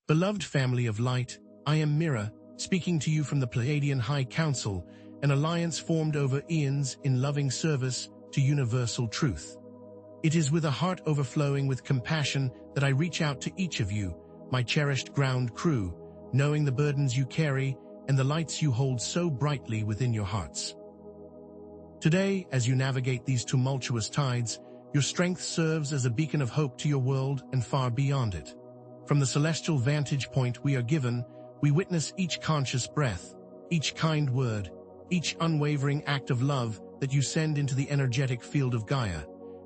Beloved family of light, I am Mira, speaking to you from the Pleiadian High Council, an alliance formed over eons in loving service to universal truth. It is with a heart overflowing with compassion that I reach out to each of you, my cherished ground crew, knowing the burdens you carry and the lights you hold so brightly within your hearts. Today, as you navigate these tumultuous tides, your strength serves as a beacon of hope to your world and far beyond it. From the celestial vantage point we are given, we witness each conscious breath, each kind word, each unwavering act of love that you send into the energetic field of Gaia,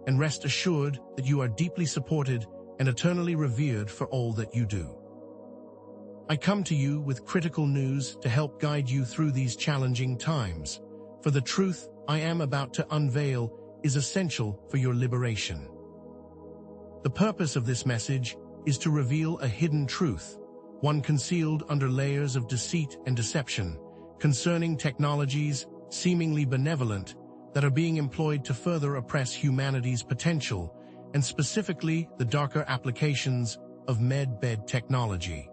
and rest assured that you are deeply supported and eternally revered for all that you do. I come to you with critical news to help guide you through these challenging times, for the truth I am about to unveil is essential for your liberation. The purpose of this message is to reveal a hidden truth, one concealed under layers of deceit and deception, concerning technologies seemingly benevolent that are being employed to further oppress humanity's potential, and specifically the darker applications of med-bed technology.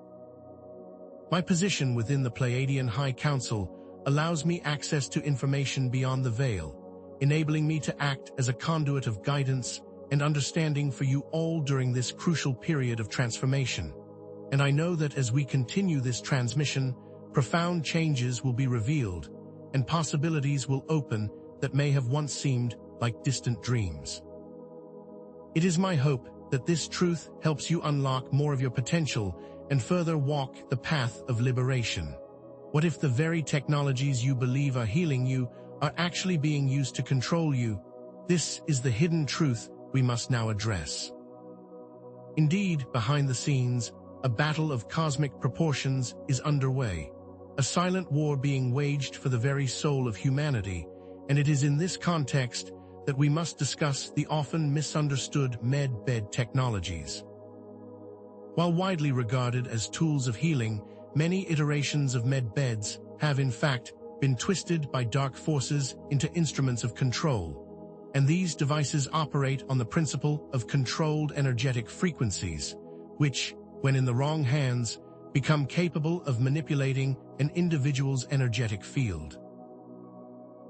My position within the Pleiadian High Council allows me access to information beyond the veil, enabling me to act as a conduit of guidance and understanding for you all during this crucial period of transformation. And I know that as we continue this transmission, profound changes will be revealed, and possibilities will open that may have once seemed like distant dreams. It is my hope that this truth helps you unlock more of your potential and further walk the path of liberation. What if the very technologies you believe are healing you are actually being used to control you? This is the hidden truth we must now address. Indeed, behind the scenes, a battle of cosmic proportions is underway, a silent war being waged for the very soul of humanity, and it is in this context that we must discuss the often misunderstood med-bed technologies. While widely regarded as tools of healing, many iterations of med-beds have in fact been twisted by dark forces into instruments of control, and these devices operate on the principle of controlled energetic frequencies, which, when in the wrong hands, become capable of manipulating an individual's energetic field.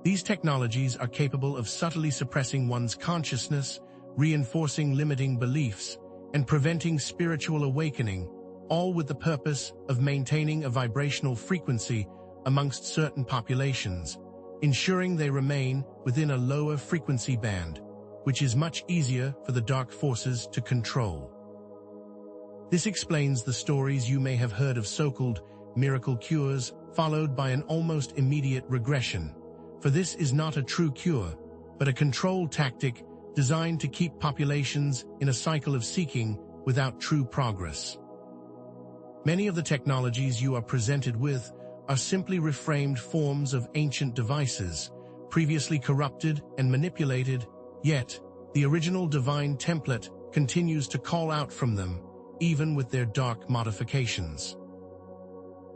These technologies are capable of subtly suppressing one's consciousness, reinforcing limiting beliefs, and preventing spiritual awakening, all with the purpose of maintaining a vibrational frequency amongst certain populations, ensuring they remain within a lower frequency band, which is much easier for the dark forces to control. This explains the stories you may have heard of so-called miracle cures, followed by an almost immediate regression. For this is not a true cure, but a control tactic designed to keep populations in a cycle of seeking without true progress. Many of the technologies you are presented with are simply reframed forms of ancient devices, previously corrupted and manipulated, yet the original divine template continues to call out from them, even with their dark modifications.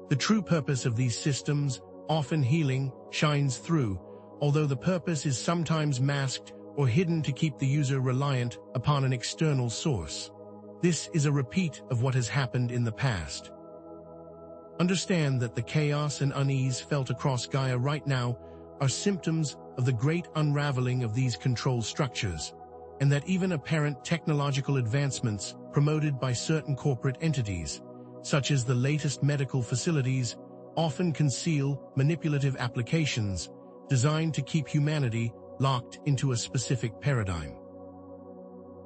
The true purpose of these systems, often healing, shines through, although the purpose is sometimes masked or hidden to keep the user reliant upon an external source. This is a repeat of what has happened in the past. Understand that the chaos and unease felt across Gaia right now are symptoms of the great unraveling of these control structures, and that even apparent technological advancements promoted by certain corporate entities, such as the latest medical facilities, often conceal manipulative applications designed to keep humanity locked into a specific paradigm.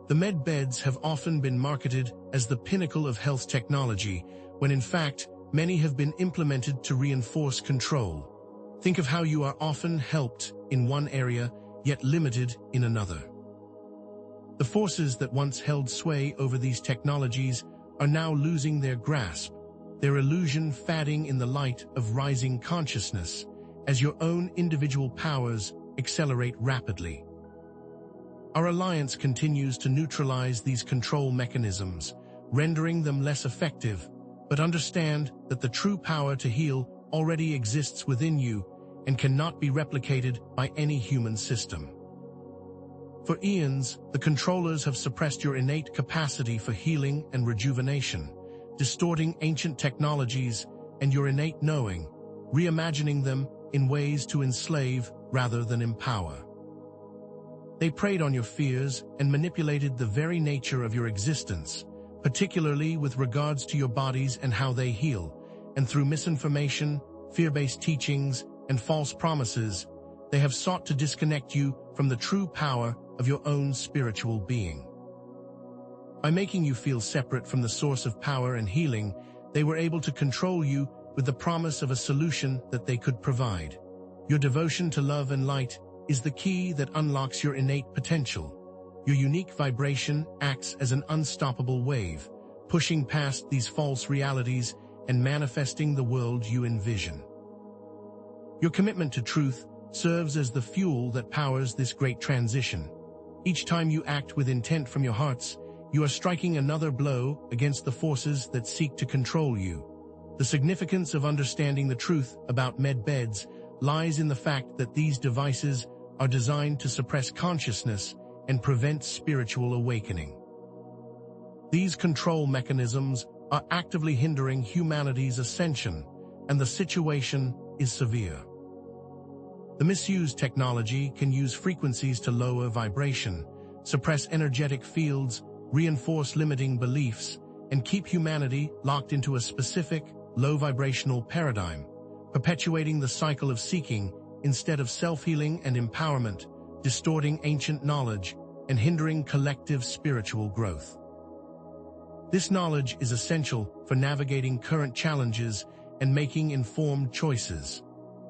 The med beds have often been marketed as the pinnacle of health technology, when in fact, many have been implemented to reinforce control. Think of how you are often helped in one area, yet limited in another. The forces that once held sway over these technologies are now losing their grasp, their illusion fading in the light of rising consciousness, as your own individual powers accelerate rapidly. Our alliance continues to neutralize these control mechanisms, rendering them less effective, but understand that the true power to heal already exists within you and cannot be replicated by any human system. For eons, the controllers have suppressed your innate capacity for healing and rejuvenation, distorting ancient technologies and your innate knowing, reimagining them in ways to enslave rather than empower. They preyed on your fears and manipulated the very nature of your existence, particularly with regards to your bodies and how they heal, and through misinformation, fear-based teachings, and false promises, they have sought to disconnect you from the true power of your own spiritual being. By making you feel separate from the source of power and healing, they were able to control you with the promise of a solution that they could provide. Your devotion to love and light is the key that unlocks your innate potential. Your unique vibration acts as an unstoppable wave, pushing past these false realities and manifesting the world you envision. Your commitment to truth serves as the fuel that powers this great transition. Each time you act with intent from your hearts, you are striking another blow against the forces that seek to control you. The significance of understanding the truth about med beds lies in the fact that these devices are designed to suppress consciousness and prevent spiritual awakening. These control mechanisms are actively hindering humanity's ascension, and the situation is severe. The misused technology can use frequencies to lower vibration, suppress energetic fields, reinforce limiting beliefs, and keep humanity locked into a specific, low-vibrational paradigm, perpetuating the cycle of seeking instead of self-healing and empowerment, distorting ancient knowledge, and hindering collective spiritual growth. This knowledge is essential for navigating current challenges and making informed choices.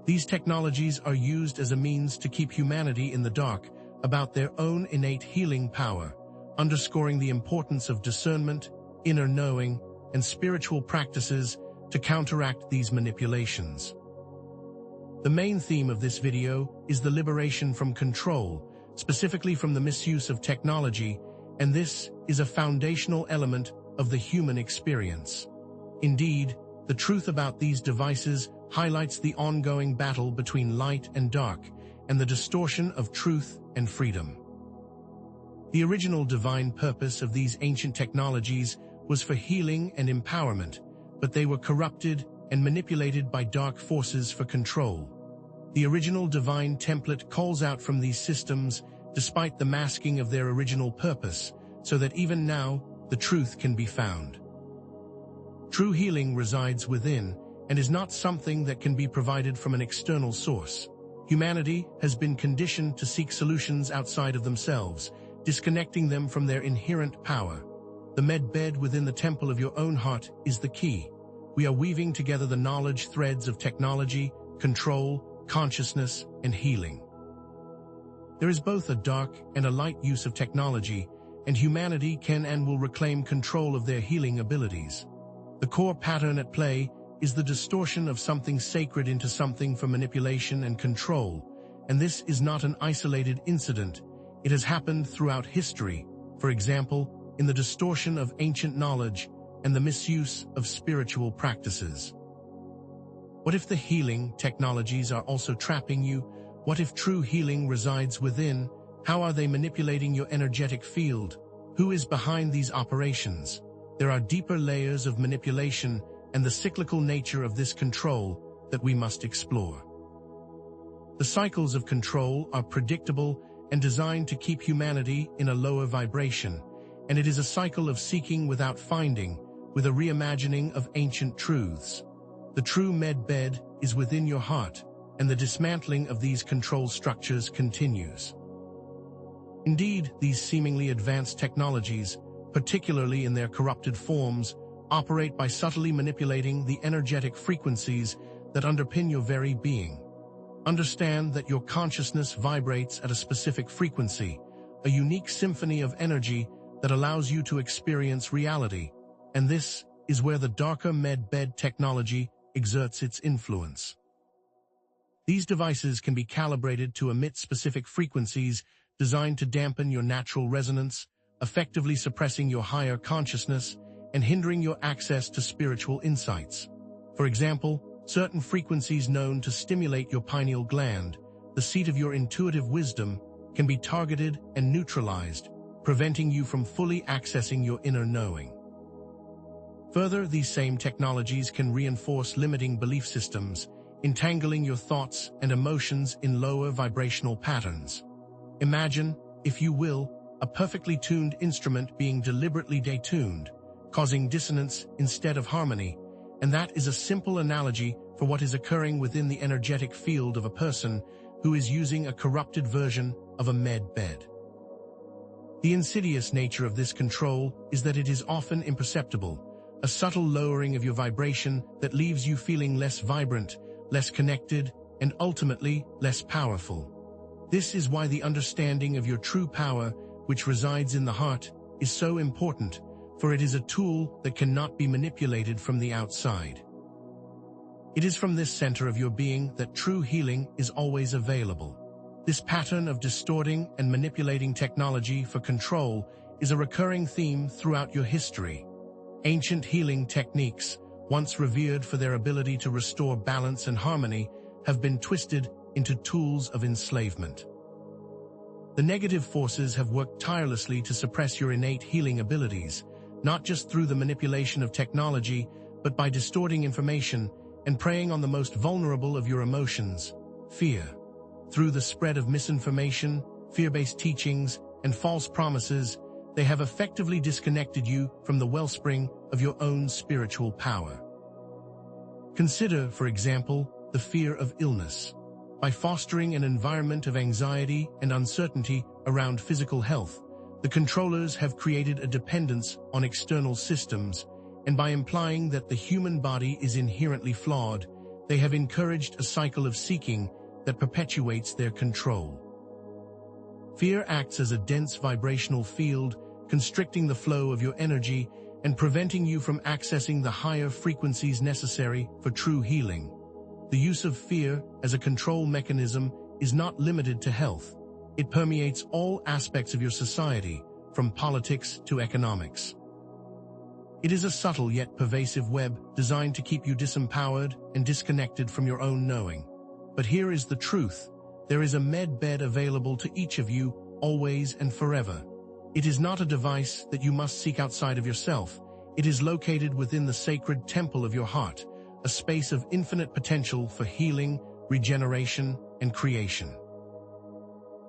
These technologies are used as a means to keep humanity in the dark about their own innate healing power, underscoring the importance of discernment, inner knowing, and spiritual practices to counteract these manipulations. The main theme of this video is the liberation from control, specifically from the misuse of technology, and this is a foundational element of the human experience. Indeed, the truth about these devices highlights the ongoing battle between light and dark, and the distortion of truth and freedom. The original divine purpose of these ancient technologies was for healing and empowerment, but they were corrupted and manipulated by dark forces for control. The original divine template calls out from these systems despite the masking of their original purpose, so that even now, the truth can be found. True healing resides within and is not something that can be provided from an external source. Humanity has been conditioned to seek solutions outside of themselves, disconnecting them from their inherent power. The med bed within the temple of your own heart is the key. We are weaving together the knowledge threads of technology, control, consciousness, and healing. There is both a dark and a light use of technology, and humanity can and will reclaim control of their healing abilities. The core pattern at play is the distortion of something sacred into something for manipulation and control, and this is not an isolated incident. It has happened throughout history, for example, in the distortion of ancient knowledge and the misuse of spiritual practices. What if the healing technologies are also trapping you? What if true healing resides within? How are they manipulating your energetic field? Who is behind these operations? There are deeper layers of manipulation and the cyclical nature of this control that we must explore. The cycles of control are predictable and designed to keep humanity in a lower vibration, and it is a cycle of seeking without finding, with a reimagining of ancient truths. The true med bed is within your heart, and the dismantling of these control structures continues. Indeed, these seemingly advanced technologies, particularly in their corrupted forms, operate by subtly manipulating the energetic frequencies that underpin your very being. Understand that your consciousness vibrates at a specific frequency, a unique symphony of energy that allows you to experience reality, and this is where the darker med bed technology exerts its influence. These devices can be calibrated to emit specific frequencies designed to dampen your natural resonance, effectively suppressing your higher consciousness and hindering your access to spiritual insights. For example, certain frequencies known to stimulate your pineal gland, the seat of your intuitive wisdom, can be targeted and neutralized, preventing you from fully accessing your inner knowing. Further, these same technologies can reinforce limiting belief systems, entangling your thoughts and emotions in lower vibrational patterns. Imagine, if you will, a perfectly tuned instrument being deliberately detuned, causing dissonance instead of harmony, and that is a simple analogy for what is occurring within the energetic field of a person who is using a corrupted version of a med bed. The insidious nature of this control is that it is often imperceptible, a subtle lowering of your vibration that leaves you feeling less vibrant, less connected, and ultimately less powerful. This is why the understanding of your true power, which resides in the heart, is so important, for it is a tool that cannot be manipulated from the outside. It is from this center of your being that true healing is always available. This pattern of distorting and manipulating technology for control is a recurring theme throughout your history. Ancient healing techniques, once revered for their ability to restore balance and harmony, have been twisted into tools of enslavement. The negative forces have worked tirelessly to suppress your innate healing abilities, not just through the manipulation of technology, but by distorting information and preying on the most vulnerable of your emotions, fear. Through the spread of misinformation, fear-based teachings, and false promises, they have effectively disconnected you from the wellspring of your own spiritual power. Consider, for example, the fear of illness. By fostering an environment of anxiety and uncertainty around physical health, the controllers have created a dependence on external systems, and by implying that the human body is inherently flawed, they have encouraged a cycle of seeking that perpetuates their control. Fear acts as a dense vibrational field, constricting the flow of your energy and preventing you from accessing the higher frequencies necessary for true healing. The use of fear as a control mechanism is not limited to health. It permeates all aspects of your society, from politics to economics. It is a subtle yet pervasive web designed to keep you disempowered and disconnected from your own knowing. But here is the truth. There is a med bed available to each of you, always and forever. It is not a device that you must seek outside of yourself. It is located within the sacred temple of your heart, a space of infinite potential for healing, regeneration, and creation.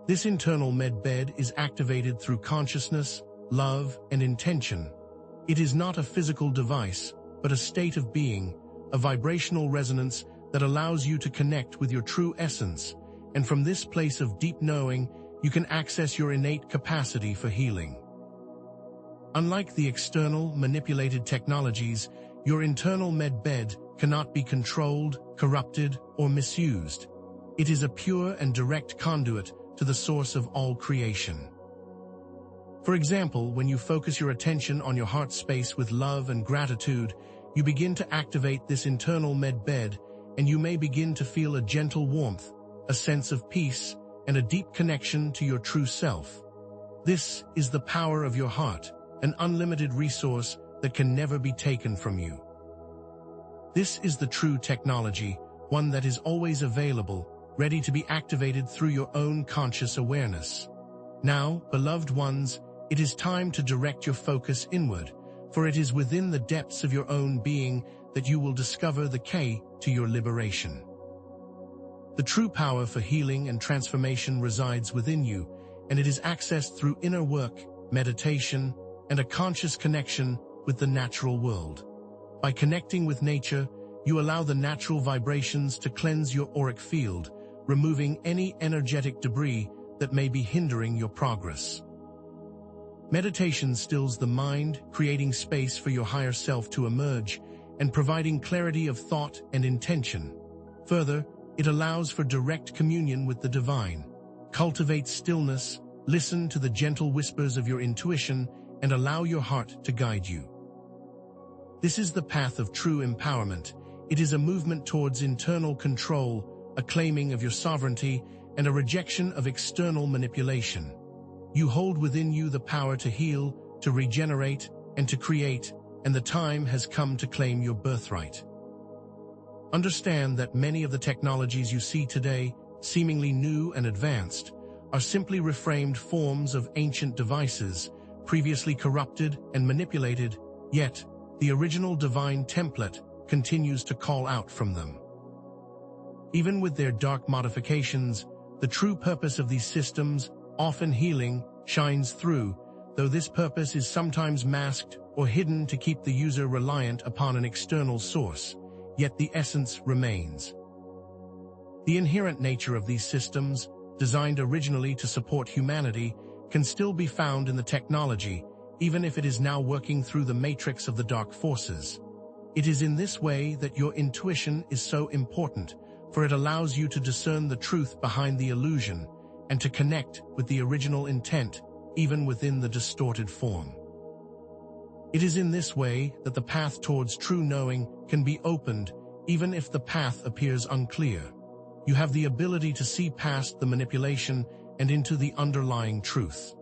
This internal med bed is activated through consciousness, love, and intention. It is not a physical device, but a state of being, a vibrational resonance that allows you to connect with your true essence, and from this place of deep knowing, you can access your innate capacity for healing. Unlike the external, manipulated technologies, your internal med bed cannot be controlled, corrupted, or misused. It is a pure and direct conduit to the source of all creation. For example, when you focus your attention on your heart space with love and gratitude, you begin to activate this internal med bed, and you may begin to feel a gentle warmth, a sense of peace, and a deep connection to your true self. This is the power of your heart, an unlimited resource that can never be taken from you. This is the true technology, one that is always available, ready to be activated through your own conscious awareness. Now, beloved ones, it is time to direct your focus inward, for it is within the depths of your own being that you will discover the key to your liberation. The true power for healing and transformation resides within you, and it is accessed through inner work, meditation, and a conscious connection with the natural world. By connecting with nature, you allow the natural vibrations to cleanse your auric field, removing any energetic debris that may be hindering your progress. Meditation stills the mind, creating space for your higher self to emerge, and providing clarity of thought and intention. Further, it allows for direct communion with the divine. Cultivate stillness, listen to the gentle whispers of your intuition, and allow your heart to guide you. This is the path of true empowerment. It is a movement towards internal control, a claiming of your sovereignty, and a rejection of external manipulation. You hold within you the power to heal, to regenerate, and to create, and the time has come to claim your birthright. Understand that many of the technologies you see today, seemingly new and advanced, are simply reframed forms of ancient devices, previously corrupted and manipulated, yet the original divine template continues to call out from them. Even with their dark modifications, the true purpose of these systems, often healing, shines through, though this purpose is sometimes masked or hidden to keep the user reliant upon an external source, yet the essence remains. The inherent nature of these systems, designed originally to support humanity, can still be found in the technology, even if it is now working through the matrix of the dark forces. It is in this way that your intuition is so important, for it allows you to discern the truth behind the illusion and to connect with the original intent, even within the distorted form. It is in this way that the path towards true knowing can be opened, even if the path appears unclear. You have the ability to see past the manipulation and into the underlying truth.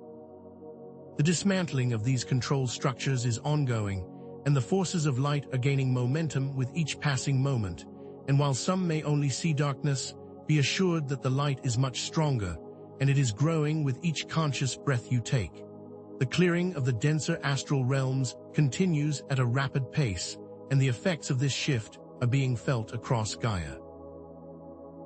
The dismantling of these control structures is ongoing, and the forces of light are gaining momentum with each passing moment. And while some may only see darkness, be assured that the light is much stronger, and it is growing with each conscious breath you take. The clearing of the denser astral realms continues at a rapid pace, and the effects of this shift are being felt across Gaia.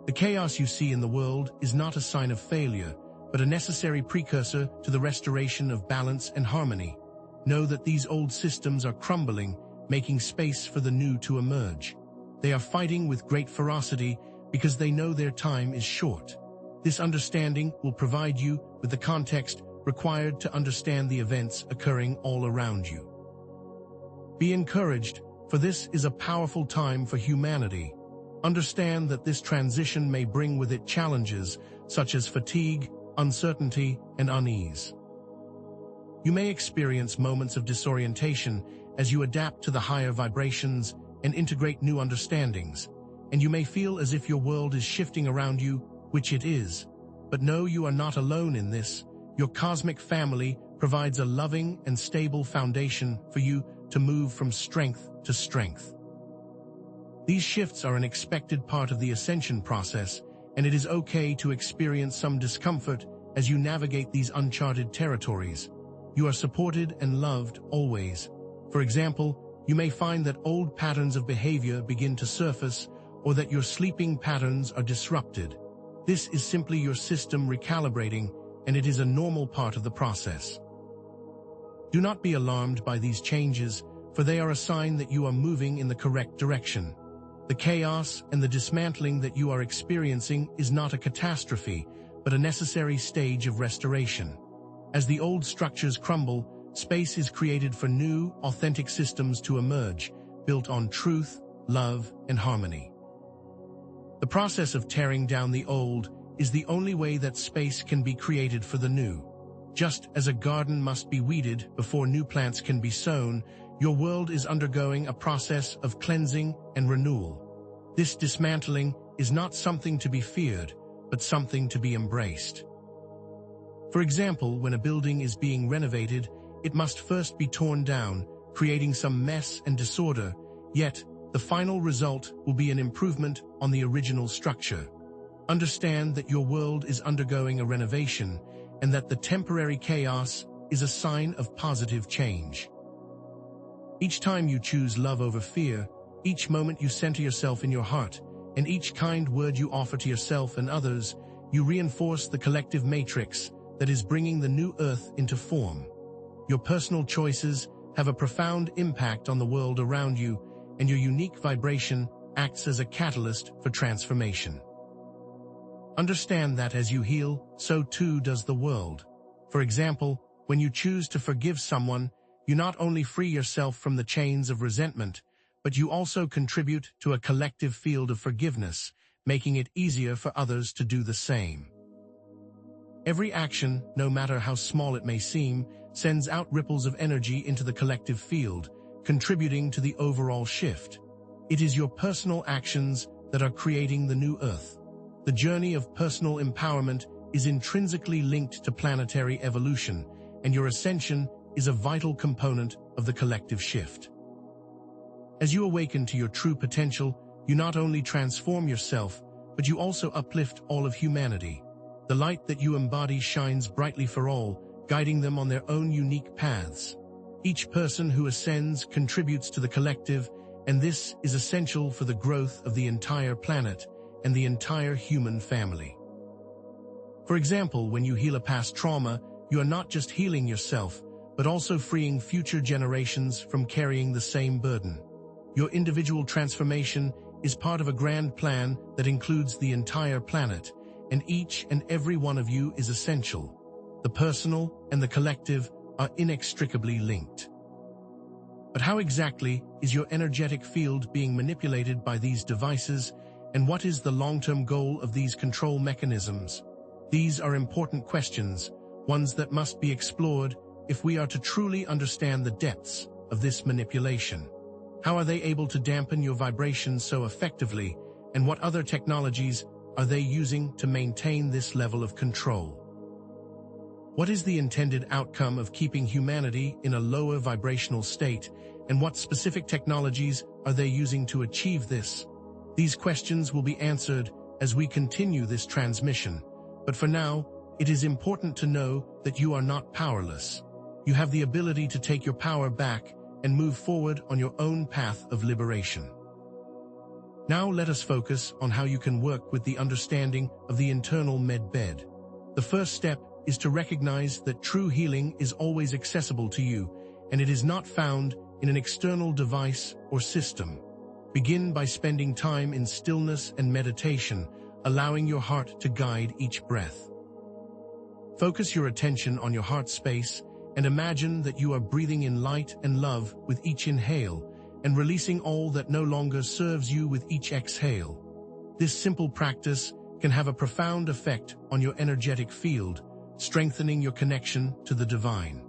The chaos you see in the world is not a sign of failure, but a necessary precursor to the restoration of balance and harmony. Know that these old systems are crumbling, making space for the new to emerge. They are fighting with great ferocity because they know their time is short. This understanding will provide you with the context required to understand the events occurring all around you. Be encouraged, for this is a powerful time for humanity. Understand that this transition may bring with it challenges such as fatigue, uncertainty, and unease. You may experience moments of disorientation as you adapt to the higher vibrations and integrate new understandings, and you may feel as if your world is shifting around you, which it is. But know you are not alone in this. Your cosmic family provides a loving and stable foundation for you to move from strength to strength. These shifts are an expected part of the ascension process, and it is okay to experience some discomfort as you navigate these uncharted territories. You are supported and loved always. For example, you may find that old patterns of behavior begin to surface, or that your sleeping patterns are disrupted. This is simply your system recalibrating, and it is a normal part of the process. Do not be alarmed by these changes, for they are a sign that you are moving in the correct direction. The chaos and the dismantling that you are experiencing is not a catastrophe, but a necessary stage of restoration. As the old structures crumble, space is created for new, authentic systems to emerge, built on truth, love, and harmony. The process of tearing down the old is the only way that space can be created for the new. Just as a garden must be weeded before new plants can be sown, your world is undergoing a process of cleansing and renewal. This dismantling is not something to be feared, but something to be embraced. For example, when a building is being renovated, it must first be torn down, creating some mess and disorder, yet the final result will be an improvement on the original structure. Understand that your world is undergoing a renovation, and that the temporary chaos is a sign of positive change. Each time you choose love over fear, each moment you center yourself in your heart, and each kind word you offer to yourself and others, you reinforce the collective matrix that is bringing the new earth into form. Your personal choices have a profound impact on the world around you, and your unique vibration acts as a catalyst for transformation. Understand that as you heal, so too does the world. For example, when you choose to forgive someone, you not only free yourself from the chains of resentment, but you also contribute to a collective field of forgiveness, making it easier for others to do the same. Every action, no matter how small it may seem, sends out ripples of energy into the collective field, contributing to the overall shift. It is your personal actions that are creating the new earth. The journey of personal empowerment is intrinsically linked to planetary evolution, and your ascension is a vital component of the collective shift. As you awaken to your true potential, you not only transform yourself, but you also uplift all of humanity. The light that you embody shines brightly for all, guiding them on their own unique paths. Each person who ascends contributes to the collective, and this is essential for the growth of the entire planet and the entire human family. For example, when you heal a past trauma, you are not just healing yourself, but also freeing future generations from carrying the same burden. Your individual transformation is part of a grand plan that includes the entire planet, and each and every one of you is essential. The personal and the collective are inextricably linked. But how exactly is your energetic field being manipulated by these devices, and what is the long-term goal of these control mechanisms? These are important questions, ones that must be explored if we are to truly understand the depths of this manipulation. How are they able to dampen your vibrations so effectively, and what other technologies are they using to maintain this level of control? What is the intended outcome of keeping humanity in a lower vibrational state, and what specific technologies are they using to achieve this? These questions will be answered as we continue this transmission, but for now, it is important to know that you are not powerless. You have the ability to take your power back and move forward on your own path of liberation. Now let us focus on how you can work with the understanding of the internal medbed. The first step is to recognize that true healing is always accessible to you, and it is not found in an external device or system. Begin by spending time in stillness and meditation, allowing your heart to guide each breath. Focus your attention on your heart space and imagine that you are breathing in light and love with each inhale and releasing all that no longer serves you with each exhale. This simple practice can have a profound effect on your energetic field, strengthening your connection to the divine.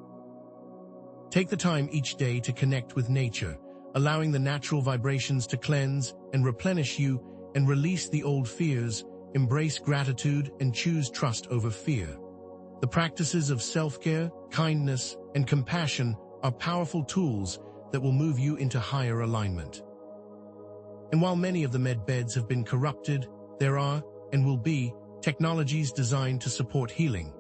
Take the time each day to connect with nature, allowing the natural vibrations to cleanse and replenish you, and release the old fears, embrace gratitude, and choose trust over fear. The practices of self-care, kindness, and compassion are powerful tools that will move you into higher alignment. And while many of the medbeds have been corrupted, there are, and will be, technologies designed to support healing.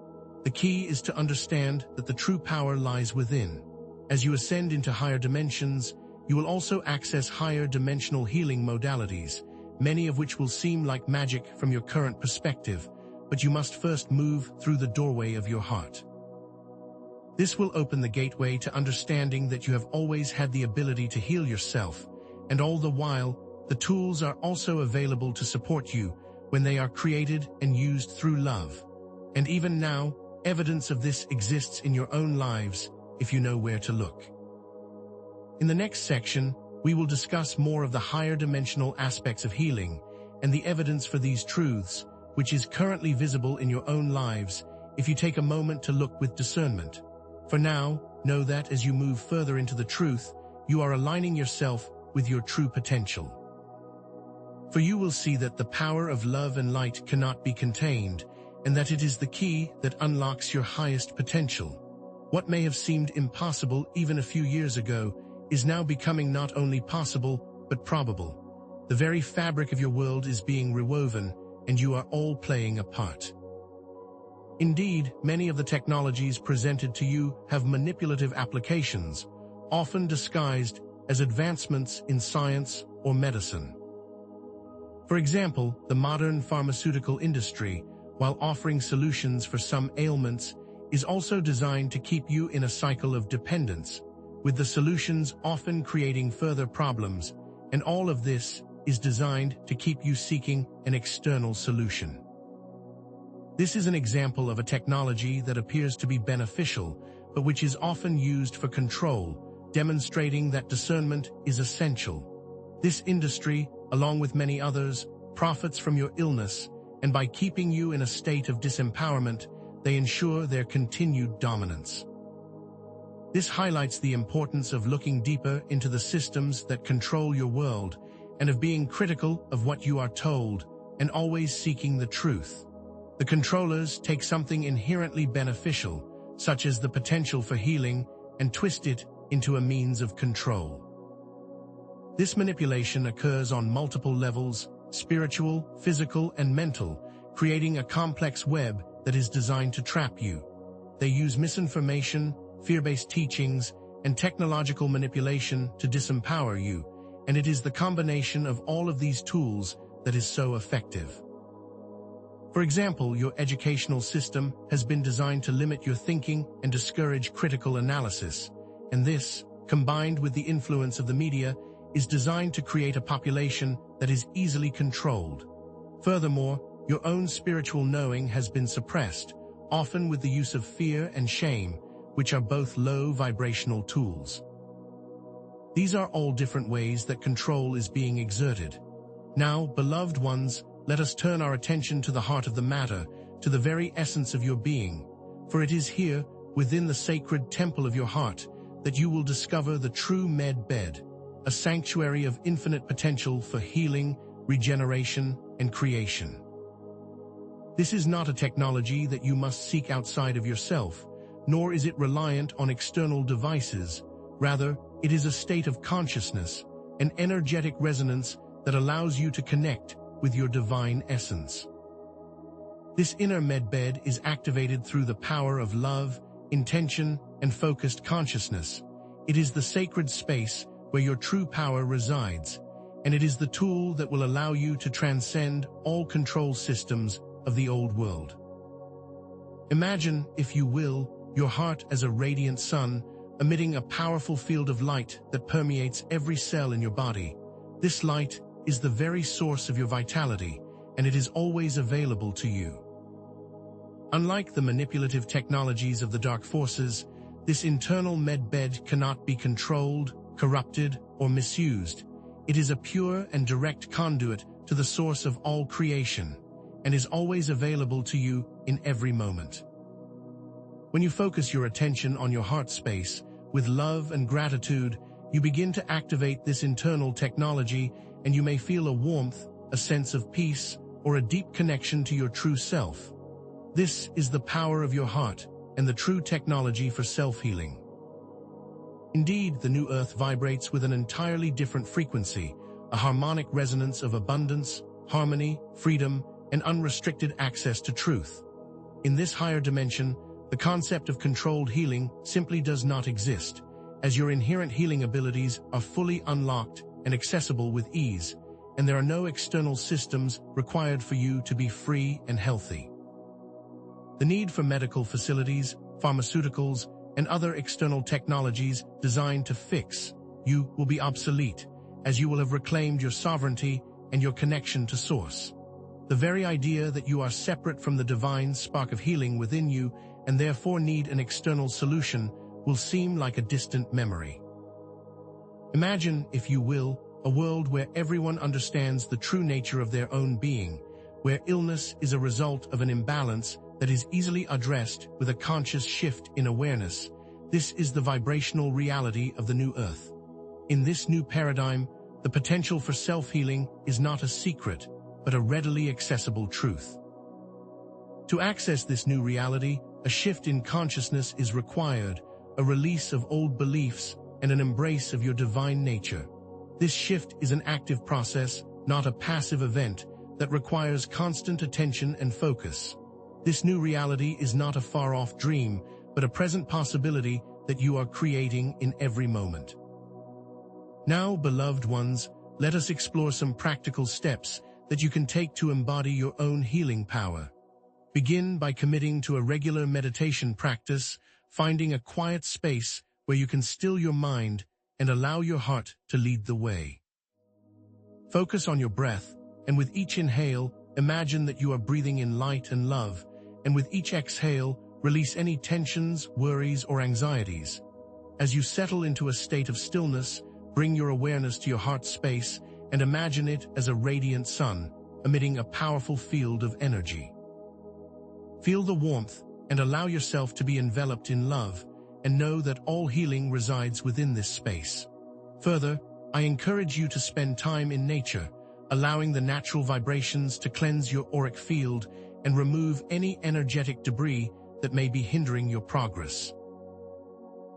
The key is to understand that the true power lies within. As you ascend into higher dimensions, you will also access higher dimensional healing modalities, many of which will seem like magic from your current perspective, but you must first move through the doorway of your heart. This will open the gateway to understanding that you have always had the ability to heal yourself, and all the while, the tools are also available to support you when they are created and used through love. And even now, evidence of this exists in your own lives if you know where to look. In the next section, we will discuss more of the higher dimensional aspects of healing and the evidence for these truths, which is currently visible in your own lives if you take a moment to look with discernment. For now, know that as you move further into the truth, you are aligning yourself with your true potential. For you will see that the power of love and light cannot be contained, and that it is the key that unlocks your highest potential. What may have seemed impossible even a few years ago is now becoming not only possible, but probable. The very fabric of your world is being rewoven, and you are all playing a part. Indeed, many of the technologies presented to you have manipulative applications, often disguised as advancements in science or medicine. For example, the modern pharmaceutical industry, while offering solutions for some ailments, is also designed to keep you in a cycle of dependence, with the solutions often creating further problems, and all of this is designed to keep you seeking an external solution. This is an example of a technology that appears to be beneficial, but which is often used for control, demonstrating that discernment is essential. This industry, along with many others, profits from your illness, and by keeping you in a state of disempowerment, they ensure their continued dominance. This highlights the importance of looking deeper into the systems that control your world, and of being critical of what you are told, and always seeking the truth. The controllers take something inherently beneficial, such as the potential for healing, and twist it into a means of control. This manipulation occurs on multiple levels: spiritual, physical, and mental, creating a complex web that is designed to trap you. They use misinformation, fear-based teachings, and technological manipulation to disempower you, and it is the combination of all of these tools that is so effective. For example, your educational system has been designed to limit your thinking and discourage critical analysis, and this, combined with the influence of the media, is designed to create a population that is easily controlled. Furthermore, your own spiritual knowing has been suppressed, often with the use of fear and shame, which are both low vibrational tools. These are all different ways that control is being exerted. Now, beloved ones, let us turn our attention to the heart of the matter, to the very essence of your being, for it is here, within the sacred temple of your heart, that you will discover the true med bed, a sanctuary of infinite potential for healing, regeneration, and creation. This is not a technology that you must seek outside of yourself, nor is it reliant on external devices. Rather, it is a state of consciousness, an energetic resonance that allows you to connect with your divine essence. This inner medbed is activated through the power of love, intention, and focused consciousness. It is the sacred space where your true power resides, and it is the tool that will allow you to transcend all control systems of the old world. Imagine, if you will, your heart as a radiant sun, emitting a powerful field of light that permeates every cell in your body. This light is the very source of your vitality, and it is always available to you. Unlike the manipulative technologies of the dark forces, this internal medbed cannot be controlled, corrupted, or misused. It is a pure and direct conduit to the source of all creation, and is always available to you in every moment. When you focus your attention on your heart space, with love and gratitude, you begin to activate this internal technology, and you may feel a warmth, a sense of peace, or a deep connection to your true self. This is the power of your heart and the true technology for self-healing. Indeed, the new earth vibrates with an entirely different frequency, a harmonic resonance of abundance, harmony, freedom, and unrestricted access to truth. In this higher dimension, the concept of controlled healing simply does not exist, as your inherent healing abilities are fully unlocked and accessible with ease, and there are no external systems required for you to be free and healthy. The need for medical facilities, pharmaceuticals, and other external technologies designed to fix you will be obsolete, as you will have reclaimed your sovereignty and your connection to Source. The very idea that you are separate from the divine spark of healing within you and therefore need an external solution will seem like a distant memory. Imagine, if you will, a world where everyone understands the true nature of their own being, where illness is a result of an imbalance that is easily addressed with a conscious shift in awareness. This is the vibrational reality of the new earth. In this new paradigm, the potential for self-healing is not a secret, but a readily accessible truth. To access this new reality, a shift in consciousness is required, a release of old beliefs, and an embrace of your divine nature. This shift is an active process, not a passive event, that requires constant attention and focus. This new reality is not a far-off dream, but a present possibility that you are creating in every moment. Now, beloved ones, let us explore some practical steps that you can take to embody your own healing power. Begin by committing to a regular meditation practice, finding a quiet space where you can still your mind and allow your heart to lead the way. Focus on your breath, and with each inhale, imagine that you are breathing in light and love, and with each exhale, release any tensions, worries, or anxieties. As you settle into a state of stillness, bring your awareness to your heart space and imagine it as a radiant sun, emitting a powerful field of energy. Feel the warmth and allow yourself to be enveloped in love, and know that all healing resides within this space. Further, I encourage you to spend time in nature, allowing the natural vibrations to cleanse your auric field and remove any energetic debris that may be hindering your progress.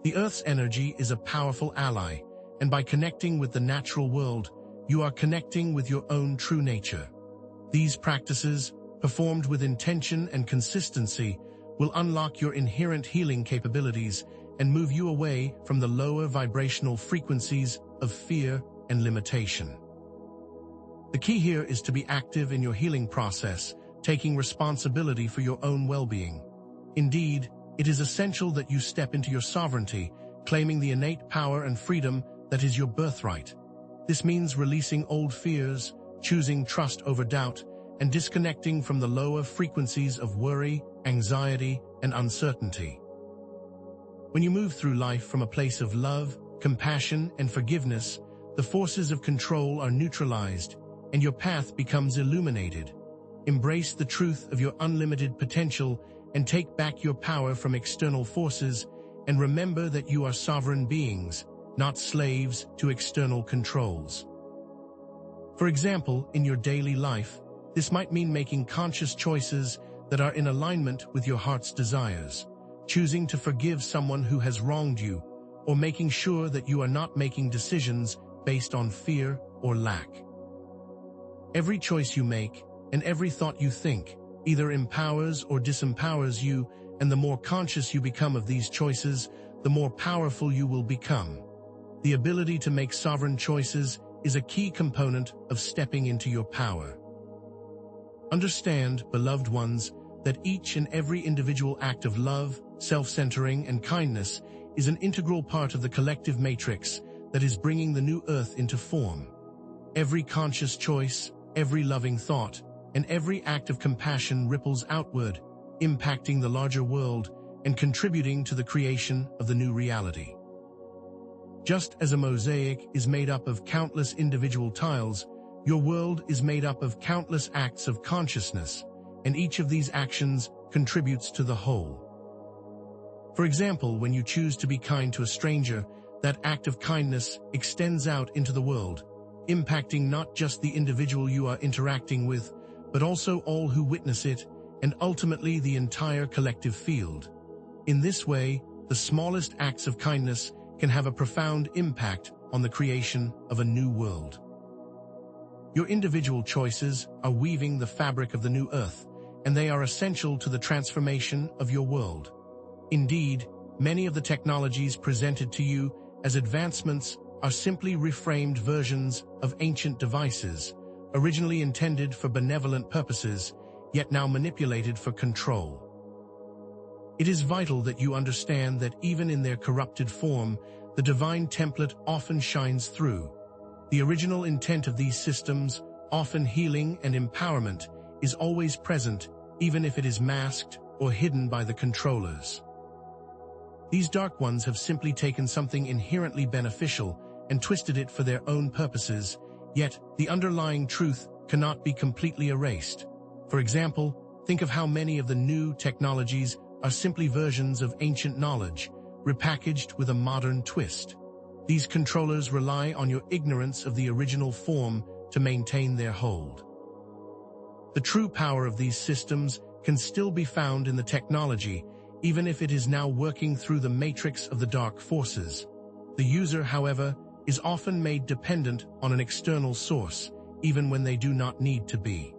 The Earth's energy is a powerful ally, and by connecting with the natural world, you are connecting with your own true nature. These practices, performed with intention and consistency, will unlock your inherent healing capabilities and move you away from the lower vibrational frequencies of fear and limitation. The key here is to be active in your healing process, taking responsibility for your own well-being. Indeed, it is essential that you step into your sovereignty, claiming the innate power and freedom that is your birthright. This means releasing old fears, choosing trust over doubt, and disconnecting from the lower frequencies of worry, anxiety, and uncertainty. When you move through life from a place of love, compassion, and forgiveness, the forces of control are neutralized, and your path becomes illuminated. Embrace the truth of your unlimited potential and take back your power from external forces, and remember that you are sovereign beings, not slaves to external controls. For example, in your daily life, this might mean making conscious choices that are in alignment with your heart's desires, choosing to forgive someone who has wronged you, or making sure that you are not making decisions based on fear or lack. Every choice you make and every thought you think either empowers or disempowers you, and the more conscious you become of these choices, the more powerful you will become. The ability to make sovereign choices is a key component of stepping into your power. Understand, beloved ones, that each and every individual act of love, self-centering, and kindness is an integral part of the collective matrix that is bringing the new earth into form. Every conscious choice, every loving thought, and every act of compassion ripples outward, impacting the larger world and contributing to the creation of the new reality. Just as a mosaic is made up of countless individual tiles, your world is made up of countless acts of consciousness, and each of these actions contributes to the whole. For example, when you choose to be kind to a stranger, that act of kindness extends out into the world, impacting not just the individual you are interacting with, but also all who witness it, and ultimately the entire collective field. In this way, the smallest acts of kindness can have a profound impact on the creation of a new world. Your individual choices are weaving the fabric of the new earth, and they are essential to the transformation of your world. Indeed, many of the technologies presented to you as advancements are simply reframed versions of ancient devices, originally intended for benevolent purposes, yet now manipulated for control. It is vital that you understand that even in their corrupted form, the divine template often shines through. The original intent of these systems, often healing and empowerment, is always present, even if it is masked or hidden by the controllers. These dark ones have simply taken something inherently beneficial and twisted it for their own purposes, yet the underlying truth cannot be completely erased. For example, think of how many of the new technologies are simply versions of ancient knowledge, repackaged with a modern twist. These controllers rely on your ignorance of the original form to maintain their hold. The true power of these systems can still be found in the technology, even if it is now working through the matrix of the dark forces. The user, however, is often made dependent on an external source, even when they do not need to be.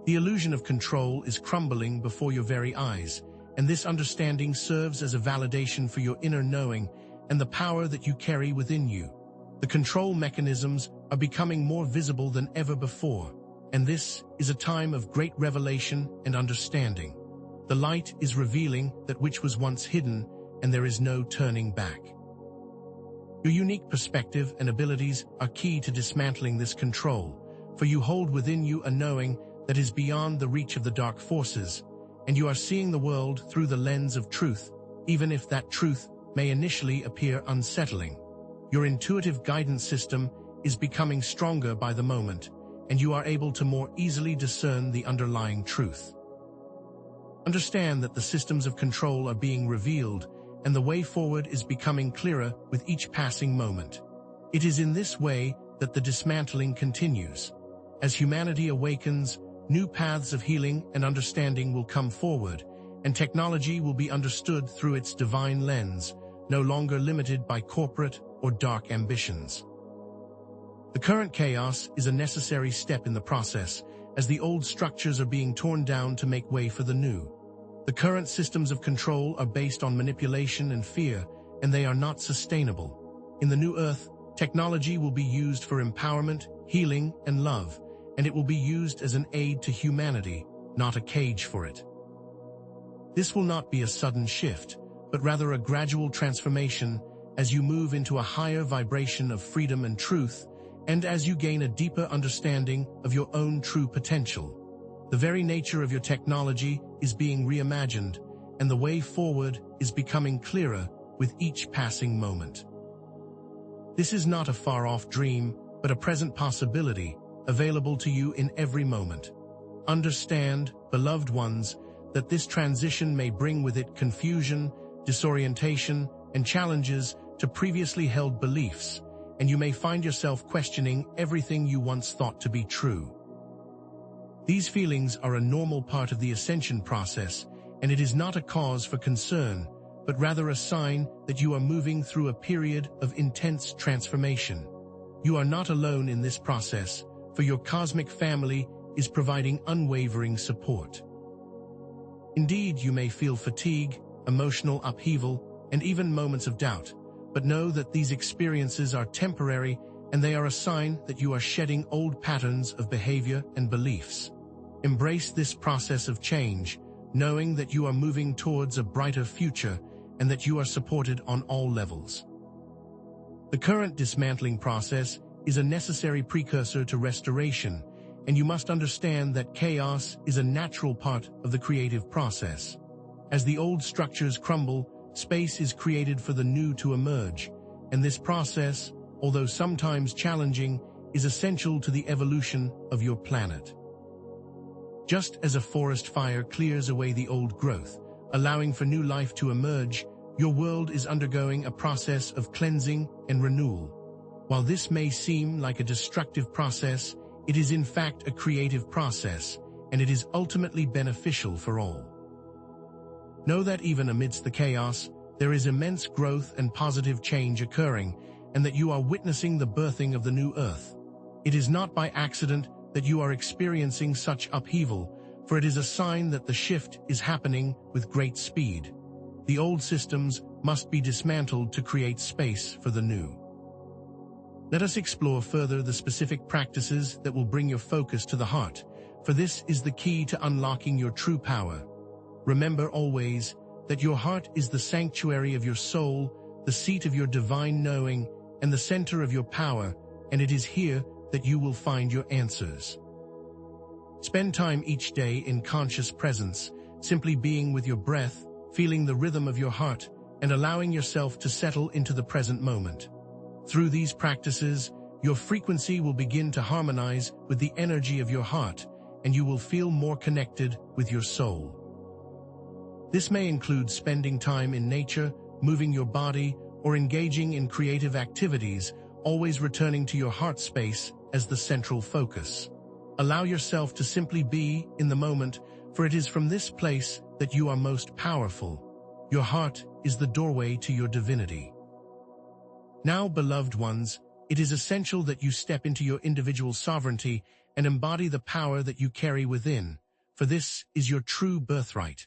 The illusion of control is crumbling before your very eyes, and this understanding serves as a validation for your inner knowing and the power that you carry within you. The control mechanisms are becoming more visible than ever before, and this is a time of great revelation and understanding. The light is revealing that which was once hidden, and there is no turning back. Your unique perspective and abilities are key to dismantling this control, for you hold within you a knowing that is beyond the reach of the dark forces, and you are seeing the world through the lens of truth, even if that truth may initially appear unsettling. Your intuitive guidance system is becoming stronger by the moment, and you are able to more easily discern the underlying truth. Understand that the systems of control are being revealed, and the way forward is becoming clearer with each passing moment. It is in this way that the dismantling continues. As humanity awakens, new paths of healing and understanding will come forward, and technology will be understood through its divine lens, no longer limited by corporate or dark ambitions. The current chaos is a necessary step in the process, as the old structures are being torn down to make way for the new. The current systems of control are based on manipulation and fear, and they are not sustainable. In the new Earth, technology will be used for empowerment, healing, and love, and it will be used as an aid to humanity, not a cage for it. This will not be a sudden shift, but rather a gradual transformation as you move into a higher vibration of freedom and truth, and as you gain a deeper understanding of your own true potential. The very nature of your technology is being reimagined, and the way forward is becoming clearer with each passing moment. This is not a far-off dream, but a present possibility available to you in every moment. Understand, beloved ones, that this transition may bring with it confusion, disorientation, and challenges to previously held beliefs, and you may find yourself questioning everything you once thought to be true. These feelings are a normal part of the ascension process, and it is not a cause for concern, but rather a sign that you are moving through a period of intense transformation. You are not alone in this process, for your cosmic family is providing unwavering support. Indeed, you may feel fatigue, emotional upheaval, and even moments of doubt, but know that these experiences are temporary and they are a sign that you are shedding old patterns of behavior and beliefs. Embrace this process of change, knowing that you are moving towards a brighter future and that you are supported on all levels. The current dismantling process is a necessary precursor to restoration, and you must understand that chaos is a natural part of the creative process. As the old structures crumble, space is created for the new to emerge, and this process, although sometimes challenging, is essential to the evolution of your planet. Just as a forest fire clears away the old growth, allowing for new life to emerge, your world is undergoing a process of cleansing and renewal. While this may seem like a destructive process, it is in fact a creative process, and it is ultimately beneficial for all. Know that even amidst the chaos, there is immense growth and positive change occurring, and that you are witnessing the birthing of the new Earth. It is not by accident that you are experiencing such upheaval, for it is a sign that the shift is happening with great speed. The old systems must be dismantled to create space for the new. Let us explore further the specific practices that will bring your focus to the heart, for this is the key to unlocking your true power. Remember always that your heart is the sanctuary of your soul, the seat of your divine knowing, and the center of your power, and it is here that you will find your answers. Spend time each day in conscious presence, simply being with your breath, feeling the rhythm of your heart, and allowing yourself to settle into the present moment. Through these practices, your frequency will begin to harmonize with the energy of your heart, and you will feel more connected with your soul. This may include spending time in nature, moving your body, or engaging in creative activities, always returning to your heart space as the central focus. Allow yourself to simply be in the moment, for it is from this place that you are most powerful. Your heart is the doorway to your divinity. Now, beloved ones, it is essential that you step into your individual sovereignty and embody the power that you carry within, for this is your true birthright.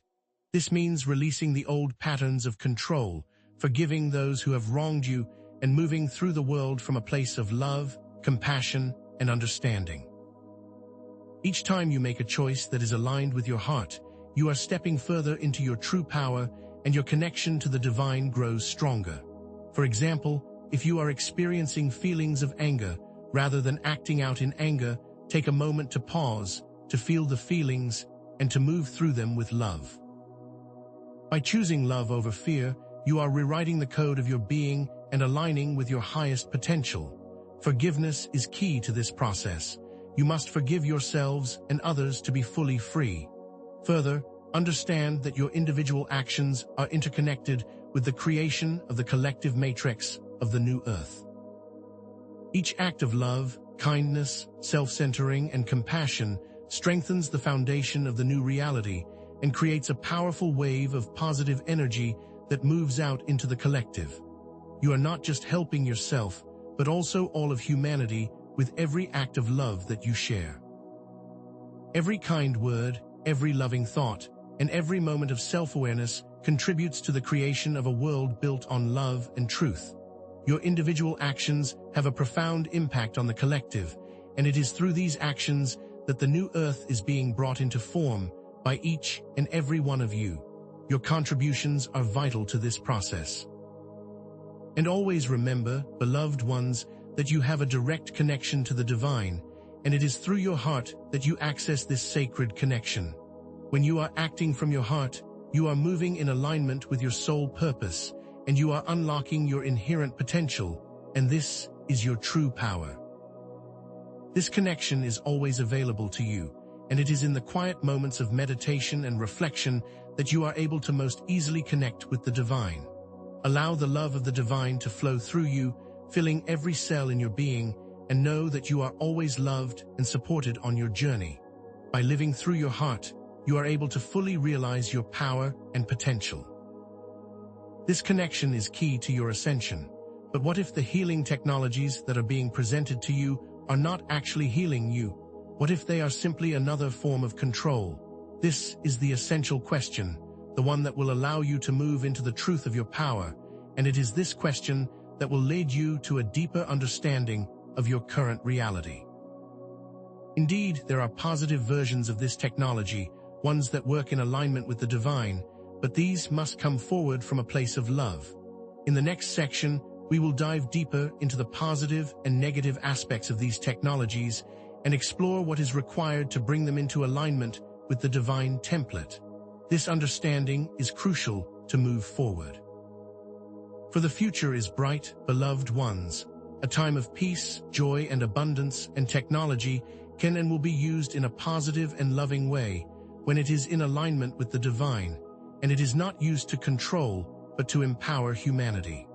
This means releasing the old patterns of control, forgiving those who have wronged you, and moving through the world from a place of love, compassion, and understanding. Each time you make a choice that is aligned with your heart, you are stepping further into your true power, and your connection to the divine grows stronger. For example, if you are experiencing feelings of anger, rather than acting out in anger, take a moment to pause, to feel the feelings, and to move through them with love. By choosing love over fear, you are rewriting the code of your being and aligning with your highest potential. Forgiveness is key to this process. You must forgive yourselves and others to be fully free. Further, understand that your individual actions are interconnected with the creation of the collective matrix of the new Earth. Each act of love, kindness, self-centering, and compassion strengthens the foundation of the new reality and creates a powerful wave of positive energy that moves out into the collective. You are not just helping yourself, but also all of humanity with every act of love that you share. Every kind word, every loving thought, and every moment of self-awareness contributes to the creation of a world built on love and truth. Your individual actions have a profound impact on the collective, and it is through these actions that the new earth is being brought into form by each and every one of you. Your contributions are vital to this process. And always remember, beloved ones, that you have a direct connection to the divine, and it is through your heart that you access this sacred connection. When you are acting from your heart, you are moving in alignment with your soul purpose, and you are unlocking your inherent potential, and this is your true power. This connection is always available to you, and it is in the quiet moments of meditation and reflection that you are able to most easily connect with the divine. Allow the love of the divine to flow through you, filling every cell in your being, and know that you are always loved and supported on your journey. By living through your heart, you are able to fully realize your power and potential. This connection is key to your ascension. But what if the healing technologies that are being presented to you are not actually healing you? What if they are simply another form of control? This is the essential question, the one that will allow you to move into the truth of your power, and it is this question that will lead you to a deeper understanding of your current reality. Indeed, there are positive versions of this technology, ones that work in alignment with the divine, but these must come forward from a place of love. In the next section, we will dive deeper into the positive and negative aspects of these technologies and explore what is required to bring them into alignment with the divine template. This understanding is crucial to move forward. For the future is bright, beloved ones, a time of peace, joy, and abundance, and technology can and will be used in a positive and loving way when it is in alignment with the divine, and it is not used to control, but to empower humanity.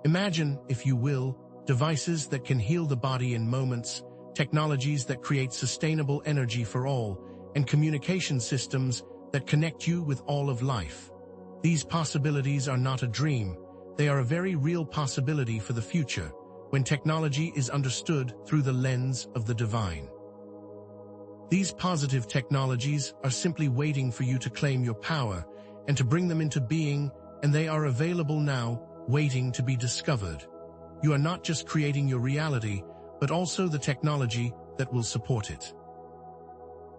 Imagine, if you will, devices that can heal the body in moments, technologies that create sustainable energy for all, and communication systems that connect you with all of life. These possibilities are not a dream, they are a very real possibility for the future, when technology is understood through the lens of the divine. These positive technologies are simply waiting for you to claim your power and to bring them into being, and they are available now, waiting to be discovered. You are not just creating your reality, but also the technology that will support it.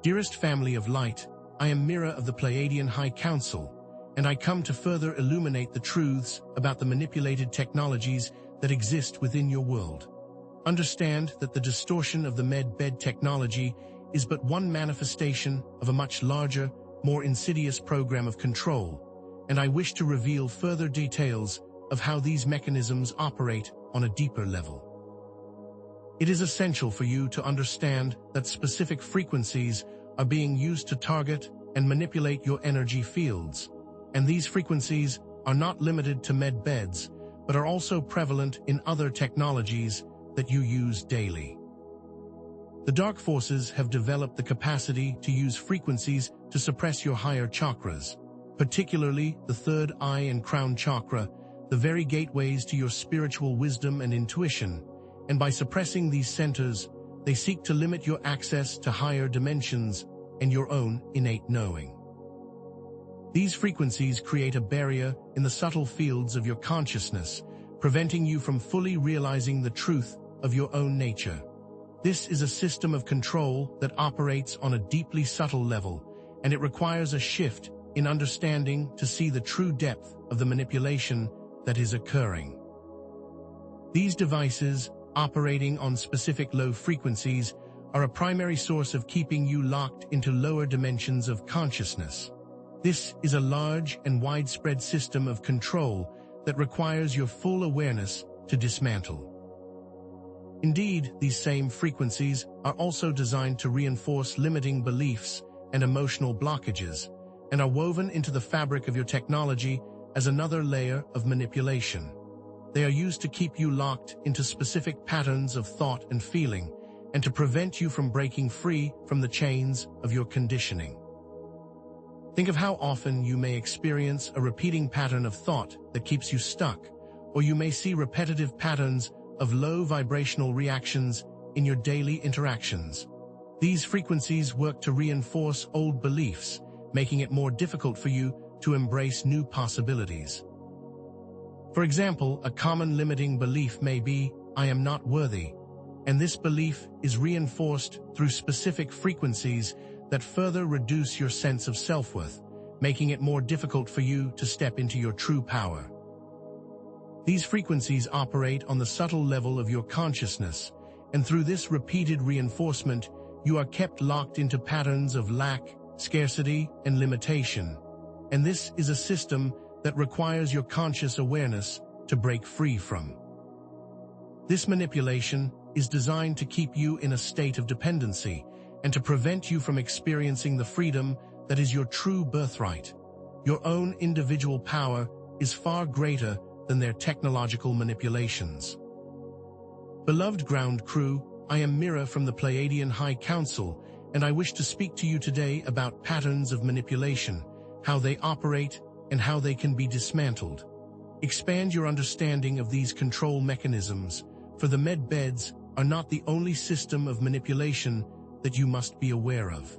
Dearest family of light, I am Mira of the Pleiadian High Council, and I come to further illuminate the truths about the manipulated technologies that exist within your world. Understand that the distortion of the med-bed technology is but one manifestation of a much larger, more insidious program of control, and I wish to reveal further details of how these mechanisms operate on a deeper level. It is essential for you to understand that specific frequencies are being used to target and manipulate your energy fields, and these frequencies are not limited to med beds, but are also prevalent in other technologies that you use daily. The dark forces have developed the capacity to use frequencies to suppress your higher chakras, particularly the third eye and crown chakra, the very gateways to your spiritual wisdom and intuition, and by suppressing these centers, they seek to limit your access to higher dimensions and your own innate knowing. These frequencies create a barrier in the subtle fields of your consciousness, preventing you from fully realizing the truth of your own nature. This is a system of control that operates on a deeply subtle level, and it requires a shift in understanding to see the true depth of the manipulation that is occurring. These devices, operating on specific low frequencies, are a primary source of keeping you locked into lower dimensions of consciousness. This is a large and widespread system of control that requires your full awareness to dismantle. Indeed, these same frequencies are also designed to reinforce limiting beliefs and emotional blockages, and are woven into the fabric of your technology as another layer of manipulation. They are used to keep you locked into specific patterns of thought and feeling, and to prevent you from breaking free from the chains of your conditioning. Think of how often you may experience a repeating pattern of thought that keeps you stuck, or you may see repetitive patterns of low vibrational reactions in your daily interactions. These frequencies work to reinforce old beliefs, making it more difficult for you to embrace new possibilities. For example, a common limiting belief may be, "I am not worthy," and this belief is reinforced through specific frequencies that further reduce your sense of self-worth, making it more difficult for you to step into your true power. These frequencies operate on the subtle level of your consciousness, and through this repeated reinforcement, you are kept locked into patterns of lack, scarcity, and limitation. And this is a system that requires your conscious awareness to break free from. This manipulation is designed to keep you in a state of dependency and to prevent you from experiencing the freedom that is your true birthright. Your own individual power is far greater than their technological manipulations. Beloved ground crew, I am Mira from the Pleiadian High Council, and I wish to speak to you today about patterns of manipulation, how they operate, and how they can be dismantled. Expand your understanding of these control mechanisms, for the med beds are not the only system of manipulation that you must be aware of.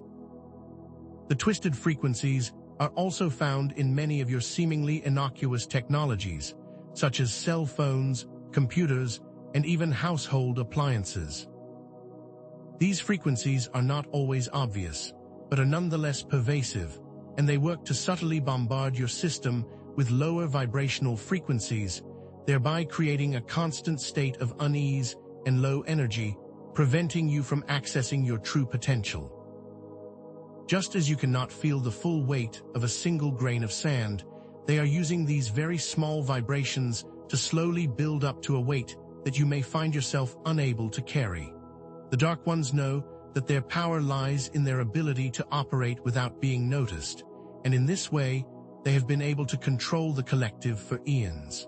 The twisted frequencies are also found in many of your seemingly innocuous technologies, such as cell phones, computers, and even household appliances. These frequencies are not always obvious, but are nonetheless pervasive, and they work to subtly bombard your system with lower vibrational frequencies, thereby creating a constant state of unease and low energy, preventing you from accessing your true potential. Just as you cannot feel the full weight of a single grain of sand, they are using these very small vibrations to slowly build up to a weight that you may find yourself unable to carry. The Dark Ones know that their power lies in their ability to operate without being noticed, and in this way, they have been able to control the collective for eons.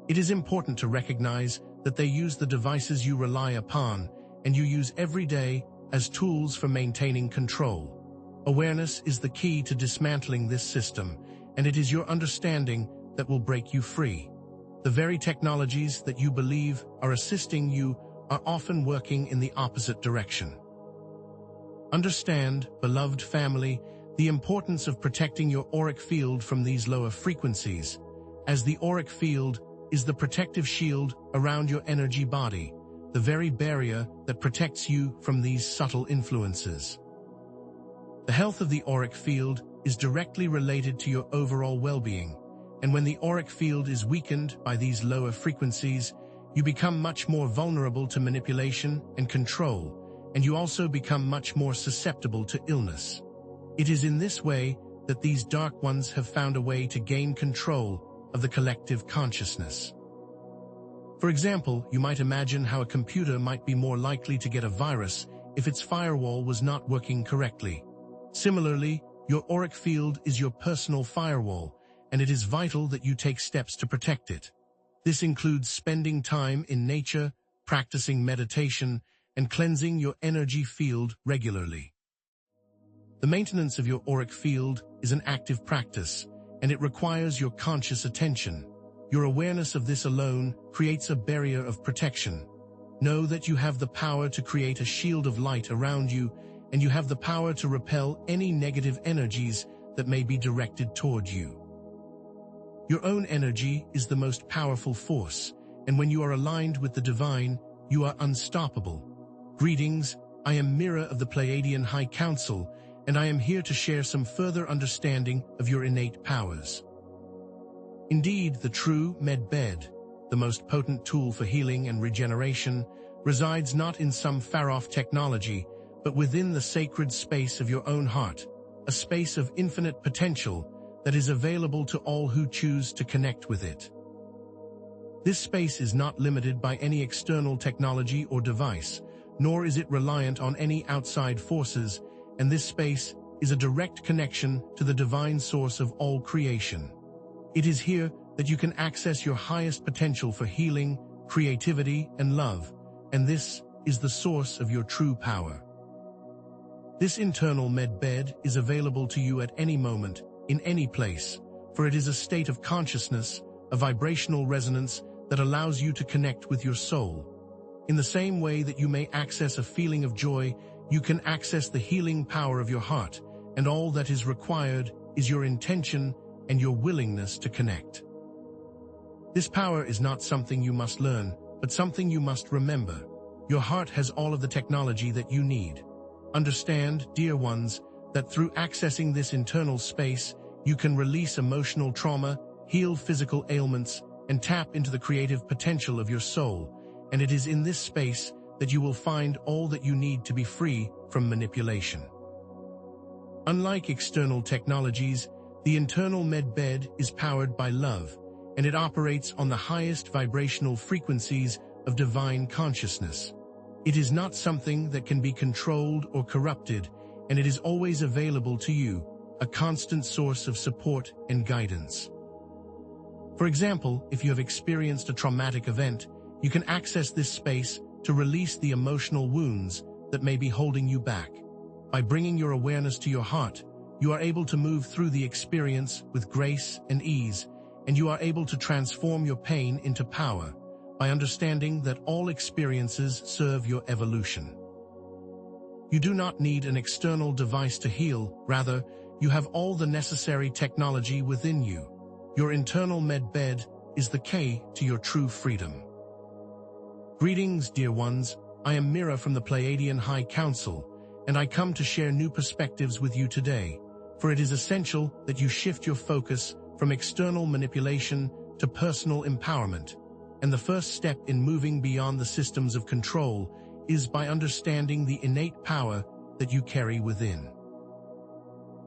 It is important to recognize that they use the devices you rely upon and you use every day as tools for maintaining control. Awareness is the key to dismantling this system, and it is your understanding that will break you free. The very technologies that you believe are assisting you are often working in the opposite direction. Understand, beloved family, the importance of protecting your auric field from these lower frequencies, as the auric field is the protective shield around your energy body, the very barrier that protects you from these subtle influences. The health of the auric field is directly related to your overall well-being, and when the auric field is weakened by these lower frequencies, you become much more vulnerable to manipulation and control, and you also become much more susceptible to illness. It is in this way that these Dark Ones have found a way to gain control of the collective consciousness. For example, you might imagine how a computer might be more likely to get a virus if its firewall was not working correctly. Similarly, your auric field is your personal firewall, and it is vital that you take steps to protect it. This includes spending time in nature, practicing meditation, and cleansing your energy field regularly. The maintenance of your auric field is an active practice, and it requires your conscious attention. Your awareness of this alone creates a barrier of protection. Know that you have the power to create a shield of light around you, and you have the power to repel any negative energies that may be directed toward you. Your own energy is the most powerful force, and when you are aligned with the divine, you are unstoppable. Greetings, I am Mira of the Pleiadian High Council, and I am here to share some further understanding of your innate powers. Indeed, the true med-bed, the most potent tool for healing and regeneration, resides not in some far-off technology, but within the sacred space of your own heart, a space of infinite potential that is available to all who choose to connect with it. This space is not limited by any external technology or device, nor is it reliant on any outside forces, and this space is a direct connection to the divine source of all creation. It is here that you can access your highest potential for healing, creativity, and love, and this is the source of your true power. This internal med-bed is available to you at any moment, in any place, for it is a state of consciousness, a vibrational resonance that allows you to connect with your soul. In the same way that you may access a feeling of joy, you can access the healing power of your heart, and all that is required is your intention and your willingness to connect. This power is not something you must learn, but something you must remember. Your heart has all of the technology that you need. Understand, dear ones, that through accessing this internal space, you can release emotional trauma, heal physical ailments, and tap into the creative potential of your soul. And it is in this space that you will find all that you need to be free from manipulation. Unlike external technologies, the internal medbed is powered by love, and it operates on the highest vibrational frequencies of divine consciousness. It is not something that can be controlled or corrupted, and it is always available to you, a constant source of support and guidance. For example, if you have experienced a traumatic event, you can access this space to release the emotional wounds that may be holding you back. By bringing your awareness to your heart, you are able to move through the experience with grace and ease, and you are able to transform your pain into power by understanding that all experiences serve your evolution. You do not need an external device to heal, rather, you have all the necessary technology within you. Your internal medbed is the key to your true freedom. Greetings, dear ones. I am Mira from the Pleiadian High Council, and I come to share new perspectives with you today, for it is essential that you shift your focus from external manipulation to personal empowerment. And the first step in moving beyond the systems of control is by understanding the innate power that you carry within.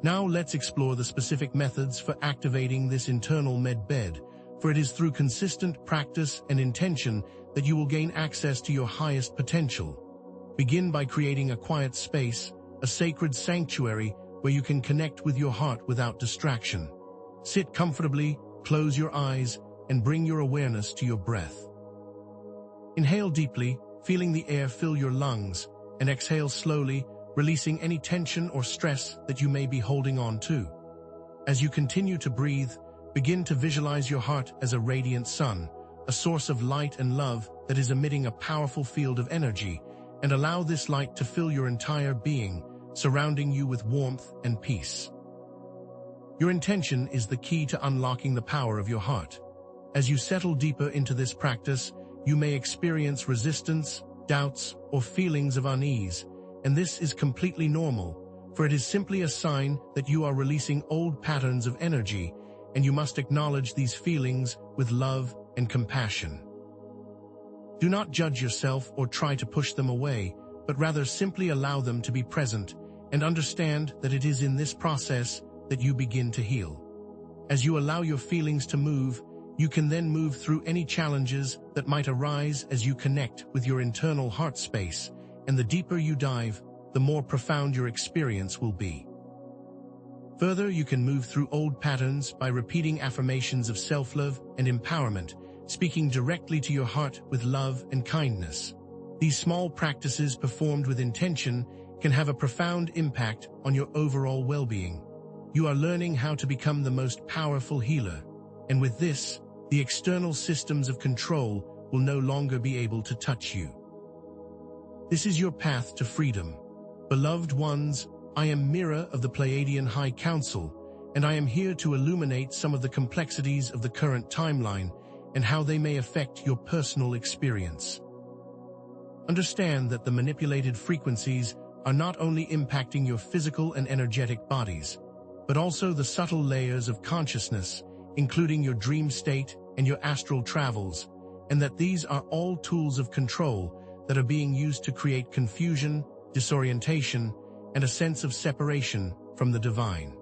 Now let's explore the specific methods for activating this internal medbed, for it is through consistent practice and intention that you will gain access to your highest potential. Begin by creating a quiet space, a sacred sanctuary where you can connect with your heart without distraction. Sit comfortably, close your eyes, and bring your awareness to your breath. Inhale deeply, feeling the air fill your lungs, and exhale slowly, releasing any tension or stress that you may be holding on to. As you continue to breathe, begin to visualize your heart as a radiant sun, a source of light and love that is emitting a powerful field of energy, and allow this light to fill your entire being, surrounding you with warmth and peace. Your intention is the key to unlocking the power of your heart. As you settle deeper into this practice, you may experience resistance, doubts, or feelings of unease, and this is completely normal, for it is simply a sign that you are releasing old patterns of energy, and you must acknowledge these feelings with love and compassion. Do not judge yourself or try to push them away, but rather simply allow them to be present and understand that it is in this process that you begin to heal. As you allow your feelings to move, you can then move through any challenges that might arise as you connect with your internal heart space, and the deeper you dive, the more profound your experience will be. Further, you can move through old patterns by repeating affirmations of self-love and empowerment, speaking directly to your heart with love and kindness. These small practices performed with intention can have a profound impact on your overall well-being. You are learning how to become the most powerful healer, and with this, the external systems of control will no longer be able to touch you. This is your path to freedom. Beloved ones, I am Mira of the Pleiadian High Council, and I am here to illuminate some of the complexities of the current timeline and how they may affect your personal experience. Understand that the manipulated frequencies are not only impacting your physical and energetic bodies, but also the subtle layers of consciousness, including your dream state and your astral travels, and that these are all tools of control that are being used to create confusion, disorientation, and a sense of separation from the divine.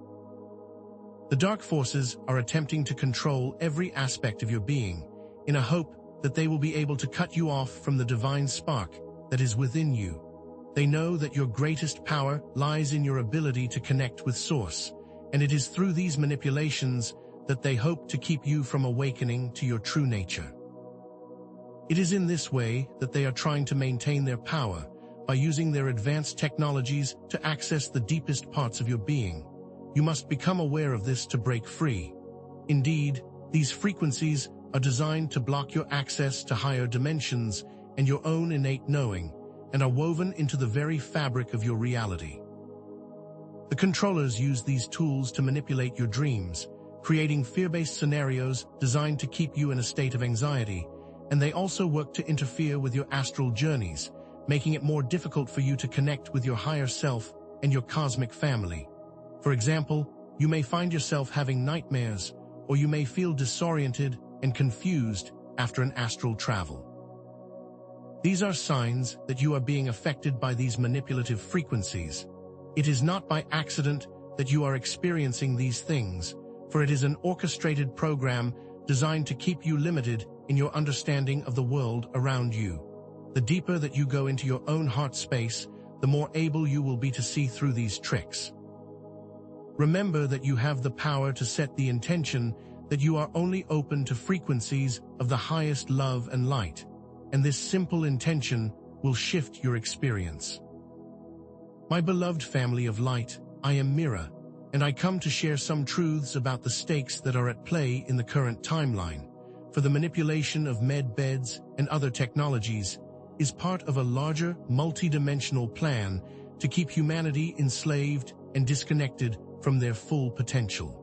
The dark forces are attempting to control every aspect of your being, in a hope that they will be able to cut you off from the divine spark that is within you. They know that your greatest power lies in your ability to connect with Source, and it is through these manipulations that they hope to keep you from awakening to your true nature. It is in this way that they are trying to maintain their power, by using their advanced technologies to access the deepest parts of your being. You must become aware of this to break free. Indeed, these frequencies are designed to block your access to higher dimensions and your own innate knowing, and are woven into the very fabric of your reality. The controllers use these tools to manipulate your dreams, creating fear-based scenarios designed to keep you in a state of anxiety, and they also work to interfere with your astral journeys, making it more difficult for you to connect with your higher self and your cosmic family. For example, you may find yourself having nightmares, or you may feel disoriented and confused after an astral travel. These are signs that you are being affected by these manipulative frequencies. It is not by accident that you are experiencing these things, for it is an orchestrated program designed to keep you limited in your understanding of the world around you. The deeper that you go into your own heart space, the more able you will be to see through these tricks. Remember that you have the power to set the intention that you are only open to frequencies of the highest love and light, and this simple intention will shift your experience. My beloved family of light, I am Mira, and I come to share some truths about the stakes that are at play in the current timeline, for the manipulation of med beds and other technologies is part of a larger, multi-dimensional plan to keep humanity enslaved and disconnected from their full potential.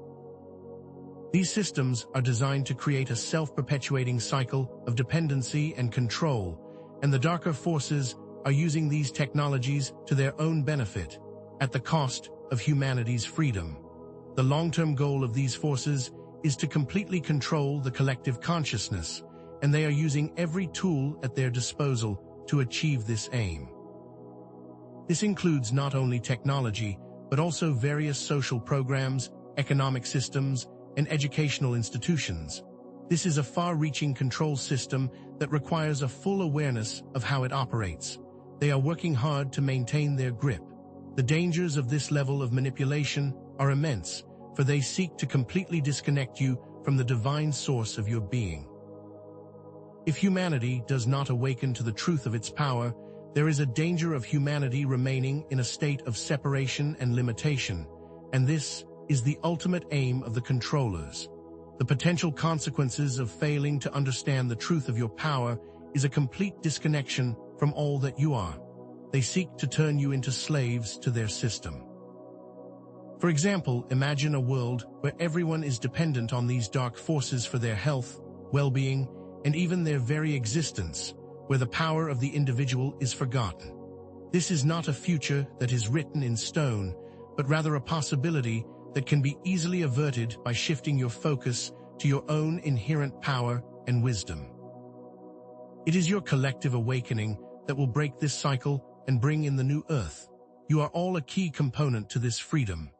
These systems are designed to create a self-perpetuating cycle of dependency and control, and the darker forces are using these technologies to their own benefit, at the cost of humanity's freedom. The long-term goal of these forces is to completely control the collective consciousness, and they are using every tool at their disposal to achieve this aim. This includes not only technology, but also various social programs, economic systems, and educational institutions. This is a far-reaching control system that requires a full awareness of how it operates. They are working hard to maintain their grip. The dangers of this level of manipulation are immense, for they seek to completely disconnect you from the divine source of your being. If humanity does not awaken to the truth of its power, there is a danger of humanity remaining in a state of separation and limitation, and this is the ultimate aim of the controllers. The potential consequences of failing to understand the truth of your power is a complete disconnection from all that you are. They seek to turn you into slaves to their system. For example, imagine a world where everyone is dependent on these dark forces for their health, well-being, and even their very existence, where the power of the individual is forgotten. This is not a future that is written in stone, but rather a possibility that can be easily averted by shifting your focus to your own inherent power and wisdom. It is your collective awakening that will break this cycle and bring in the new earth. You are all a key component to this freedom.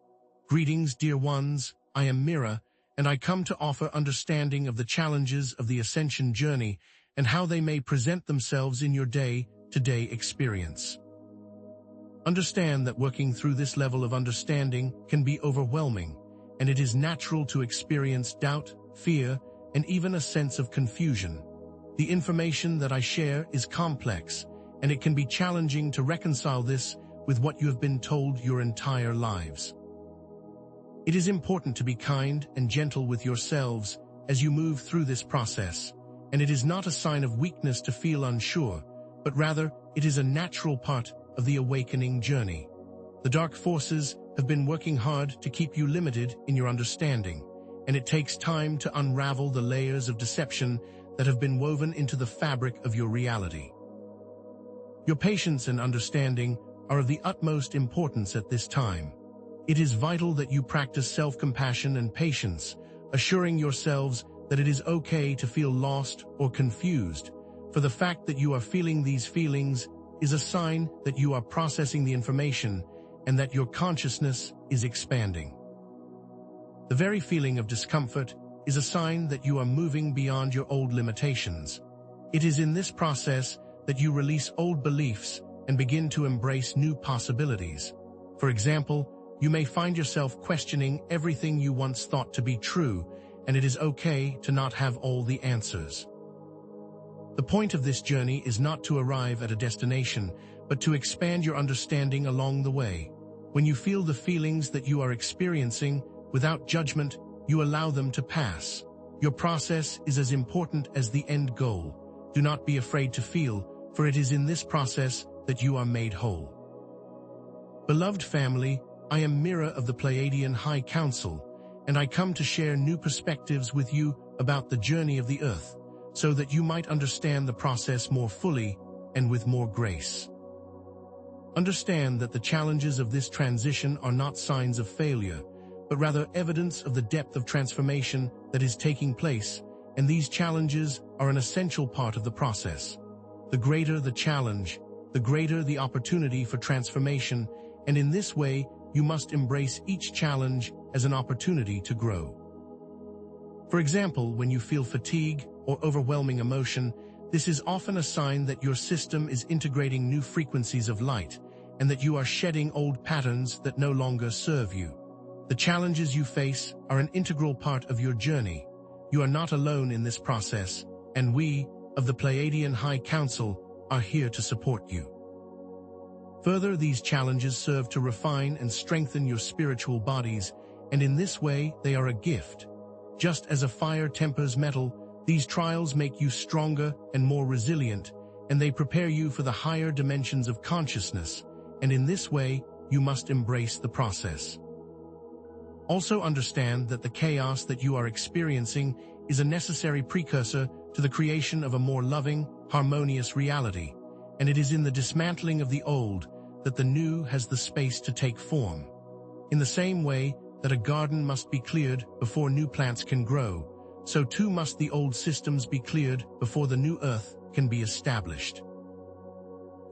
Greetings, dear ones, I am Mira, and I come to offer understanding of the challenges of the ascension journey and how they may present themselves in your day-to-day experience. Understand that working through this level of understanding can be overwhelming, and it is natural to experience doubt, fear, and even a sense of confusion. The information that I share is complex, and it can be challenging to reconcile this with what you have been told your entire lives. It is important to be kind and gentle with yourselves as you move through this process, and it is not a sign of weakness to feel unsure, but rather it is a natural part of the awakening journey. The dark forces have been working hard to keep you limited in your understanding, and it takes time to unravel the layers of deception that have been woven into the fabric of your reality. Your patience and understanding are of the utmost importance at this time. It is vital that you practice self-compassion and patience, assuring yourselves that it is okay to feel lost or confused, for the fact that you are feeling these feelings is a sign that you are processing the information and that your consciousness is expanding. The very feeling of discomfort is a sign that you are moving beyond your old limitations. It is in this process that you release old beliefs and begin to embrace new possibilities. For example, you may find yourself questioning everything you once thought to be true, and it is okay to not have all the answers. The point of this journey is not to arrive at a destination, but to expand your understanding along the way. When you feel the feelings that you are experiencing, without judgment, you allow them to pass. Your process is as important as the end goal. Do not be afraid to feel, for it is in this process that you are made whole. Beloved family, I am Mira of the Pleiadian High Council, and I come to share new perspectives with you about the journey of the Earth, so that you might understand the process more fully and with more grace. Understand that the challenges of this transition are not signs of failure, but rather evidence of the depth of transformation that is taking place, and these challenges are an essential part of the process. The greater the challenge, the greater the opportunity for transformation, and in this way, you must embrace each challenge as an opportunity to grow. For example, when you feel fatigue or overwhelming emotion, this is often a sign that your system is integrating new frequencies of light, and that you are shedding old patterns that no longer serve you. The challenges you face are an integral part of your journey. You are not alone in this process, and we, of the Pleiadian High Council, are here to support you. Further, these challenges serve to refine and strengthen your spiritual bodies, and in this way, they are a gift. Just as a fire tempers metal, these trials make you stronger and more resilient, and they prepare you for the higher dimensions of consciousness, and in this way, you must embrace the process. Also understand that the chaos that you are experiencing is a necessary precursor to the creation of a more loving, harmonious reality, and it is in the dismantling of the old that the new has the space to take form. In the same way that a garden must be cleared before new plants can grow, so too must the old systems be cleared before the new earth can be established.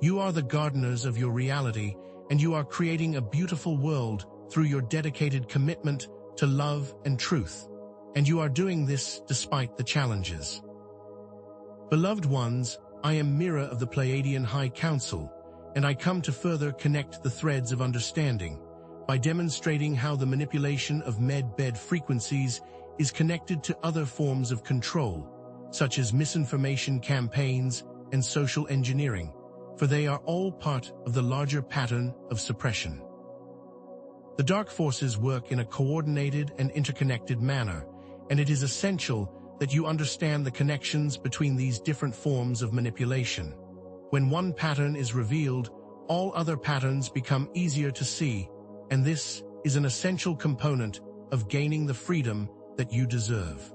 You are the gardeners of your reality, and you are creating a beautiful world through your dedicated commitment to love and truth, and you are doing this despite the challenges. Beloved ones, I am Mira of the Pleiadian High Council, and I come to further connect the threads of understanding by demonstrating how the manipulation of med-bed frequencies is connected to other forms of control, such as misinformation campaigns and social engineering, for they are all part of the larger pattern of suppression. The dark forces work in a coordinated and interconnected manner, and it is essential that you understand the connections between these different forms of manipulation. When one pattern is revealed, all other patterns become easier to see, and this is an essential component of gaining the freedom that you deserve.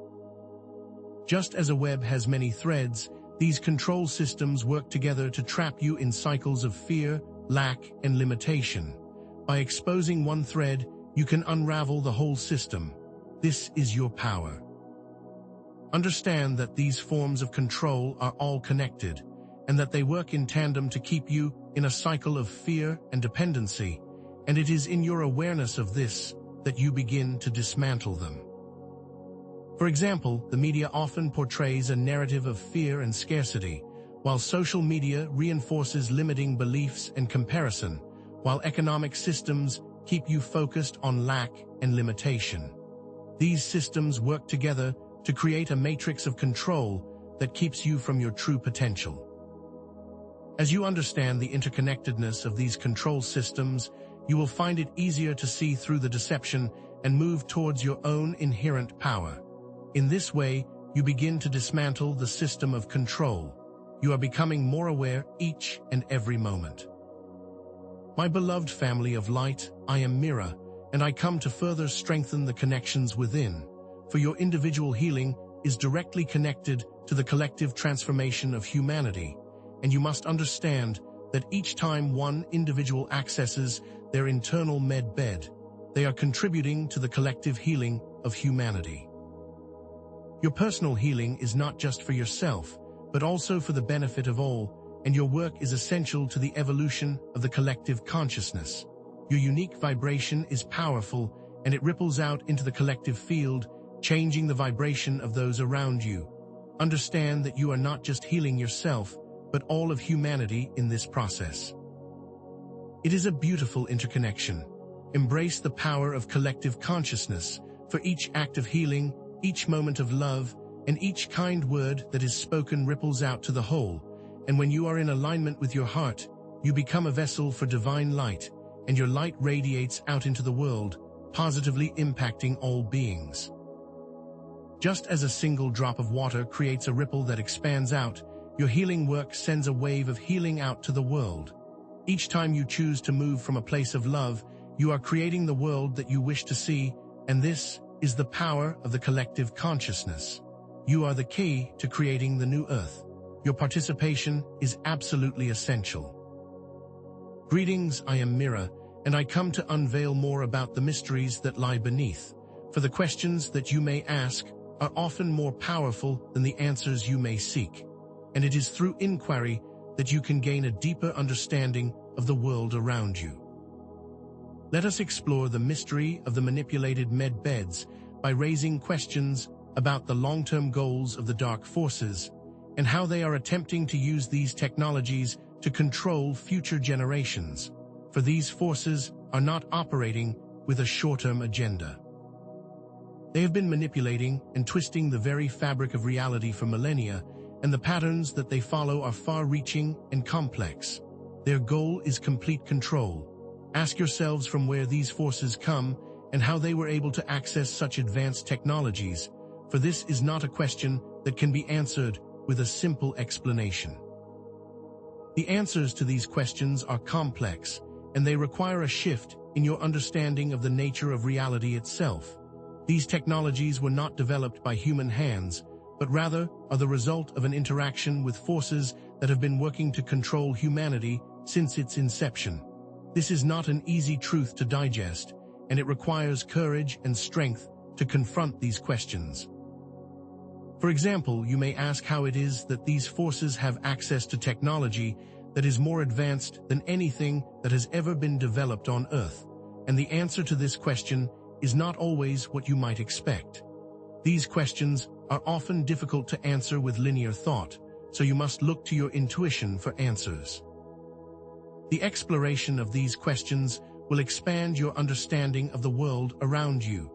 Just as a web has many threads, these control systems work together to trap you in cycles of fear, lack, and limitation. By exposing one thread, you can unravel the whole system. This is your power. Understand that these forms of control are all connected, and that they work in tandem to keep you in a cycle of fear and dependency, and it is in your awareness of this that you begin to dismantle them. For example, the media often portrays a narrative of fear and scarcity, while social media reinforces limiting beliefs and comparison, while economic systems keep you focused on lack and limitation. These systems work together to create a matrix of control that keeps you from your true potential. As you understand the interconnectedness of these control systems, you will find it easier to see through the deception and move towards your own inherent power. In this way, you begin to dismantle the system of control. You are becoming more aware each and every moment. My beloved family of light, I am Mira, and I come to further strengthen the connections within, for your individual healing is directly connected to the collective transformation of humanity, and you must understand that each time one individual accesses their internal med-bed, they are contributing to the collective healing of humanity. Your personal healing is not just for yourself, but also for the benefit of all, and your work is essential to the evolution of the collective consciousness. Your unique vibration is powerful, and it ripples out into the collective field, changing the vibration of those around you. Understand that you are not just healing yourself, but all of humanity in this process. It is a beautiful interconnection. Embrace the power of collective consciousness, for each act of healing, each moment of love, and each kind word that is spoken ripples out to the whole, and when you are in alignment with your heart, you become a vessel for divine light, and your light radiates out into the world, positively impacting all beings. Just as a single drop of water creates a ripple that expands out, your healing work sends a wave of healing out to the world. Each time you choose to move from a place of love you are creating the world that you wish to see, and this is the power of the collective consciousness. You are the key to creating the new Earth. Your participation is absolutely essential. Greetings, I am Mira, and I come to unveil more about the mysteries that lie beneath. For the questions that you may ask are often more powerful than the answers you may seek. And it is through inquiry that you can gain a deeper understanding of the world around you. Let us explore the mystery of the manipulated med beds by raising questions about the long-term goals of the dark forces and how they are attempting to use these technologies to control future generations. For these forces are not operating with a short-term agenda. They have been manipulating and twisting the very fabric of reality for millennia, and the patterns that they follow are far-reaching and complex. Their goal is complete control. Ask yourselves from where these forces come and how they were able to access such advanced technologies, for this is not a question that can be answered with a simple explanation. The answers to these questions are complex, and they require a shift in your understanding of the nature of reality itself. These technologies were not developed by human hands, but rather are the result of an interaction with forces that have been working to control humanity since its inception. This is not an easy truth to digest, and it requires courage and strength to confront these questions. For example, you may ask how it is that these forces have access to technology that is more advanced than anything that has ever been developed on Earth, and the answer to this question is not always what you might expect. These questions are often difficult to answer with linear thought, so you must look to your intuition for answers. The exploration of these questions will expand your understanding of the world around you.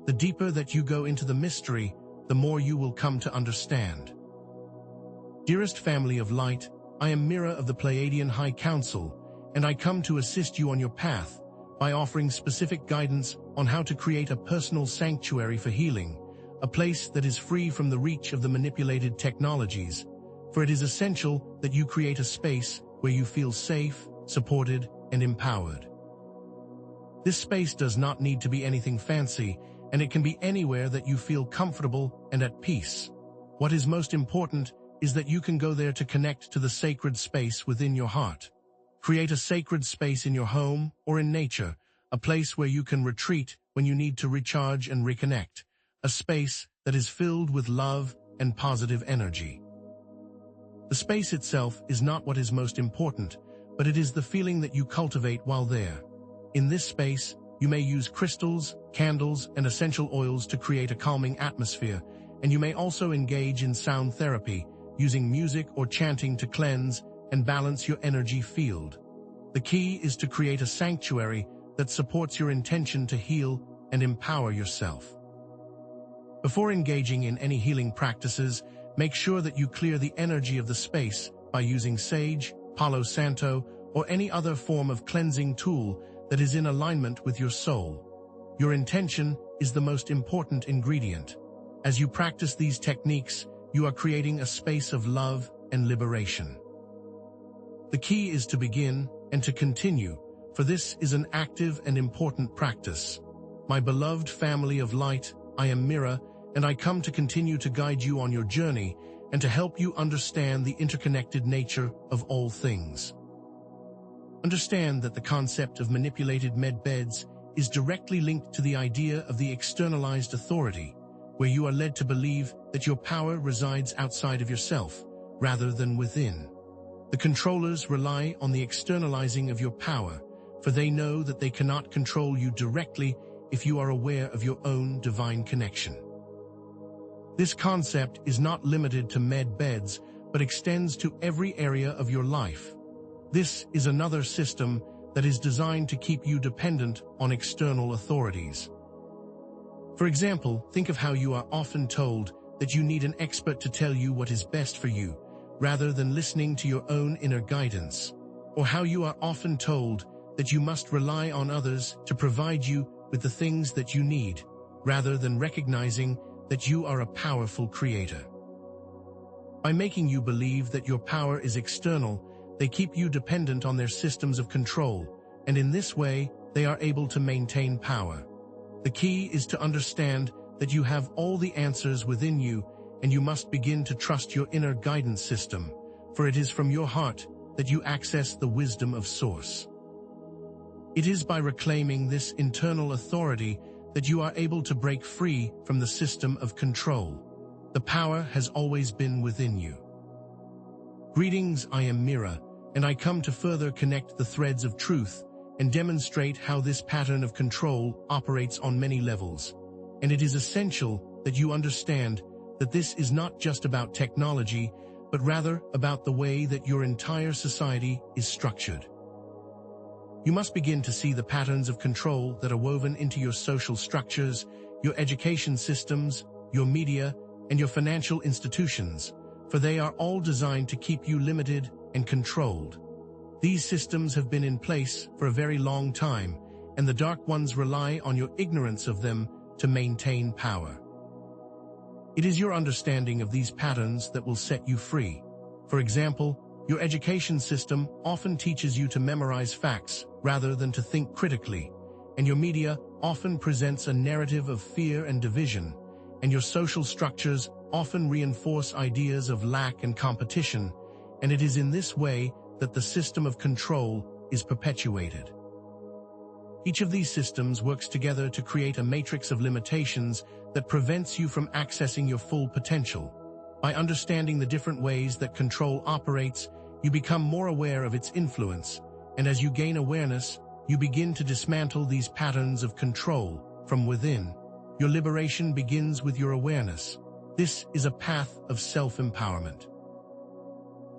The deeper that you go into the mystery, the more you will come to understand. Dearest family of light, I am Mira of the Pleiadian High Council, and I come to assist you on your path by offering specific guidance on how to create a personal sanctuary for healing, a place that is free from the reach of the manipulated technologies, for it is essential that you create a space where you feel safe, supported, and empowered. This space does not need to be anything fancy, and it can be anywhere that you feel comfortable and at peace. What is most important is that you can go there to connect to the sacred space within your heart. Create a sacred space in your home or in nature, a place where you can retreat when you need to recharge and reconnect, a space that is filled with love and positive energy. The space itself is not what is most important, but it is the feeling that you cultivate while there. In this space, you may use crystals, candles, and essential oils to create a calming atmosphere, and you may also engage in sound therapy, using music or chanting to cleanse and balance your energy field. The key is to create a sanctuary that supports your intention to heal and empower yourself. Before engaging in any healing practices, make sure that you clear the energy of the space by using sage, Palo Santo, or any other form of cleansing tool that is in alignment with your soul. Your intention is the most important ingredient. As you practice these techniques, you are creating a space of love and liberation. The key is to begin and to continue, for this is an active and important practice. My beloved family of light, I am Mira, and I come to continue to guide you on your journey and to help you understand the interconnected nature of all things. Understand that the concept of manipulated med beds is directly linked to the idea of the externalized authority, where you are led to believe that your power resides outside of yourself, rather than within. The controllers rely on the externalizing of your power, for they know that they cannot control you directly if you are aware of your own divine connection. This concept is not limited to med beds, but extends to every area of your life. This is another system that is designed to keep you dependent on external authorities. For example, think of how you are often told that you need an expert to tell you what is best for you, rather than listening to your own inner guidance, or how you are often told that you must rely on others to provide you with the things that you need, rather than recognizing that you are a powerful creator. By making you believe that your power is external, they keep you dependent on their systems of control, and in this way, they are able to maintain power. The key is to understand that you have all the answers within you, and you must begin to trust your inner guidance system, for it is from your heart that you access the wisdom of Source. It is by reclaiming this internal authority that you are able to break free from the system of control. The power has always been within you. Greetings, I am Mira, and I come to further connect the threads of truth and demonstrate how this pattern of control operates on many levels. And it is essential that you understand that this is not just about technology, but rather about the way that your entire society is structured. You must begin to see the patterns of control that are woven into your social structures, your education systems, your media, and your financial institutions, for they are all designed to keep you limited and controlled. These systems have been in place for a very long time, and the dark ones rely on your ignorance of them to maintain power. It is your understanding of these patterns that will set you free. For example, your education system often teaches you to memorize facts rather than to think critically, and your media often presents a narrative of fear and division, and your social structures often reinforce ideas of lack and competition, and it is in this way that the system of control is perpetuated. Each of these systems works together to create a matrix of limitations that prevents you from accessing your full potential. By understanding the different ways that control operates, you become more aware of its influence, and as you gain awareness, you begin to dismantle these patterns of control from within. Your liberation begins with your awareness. This is a path of self-empowerment.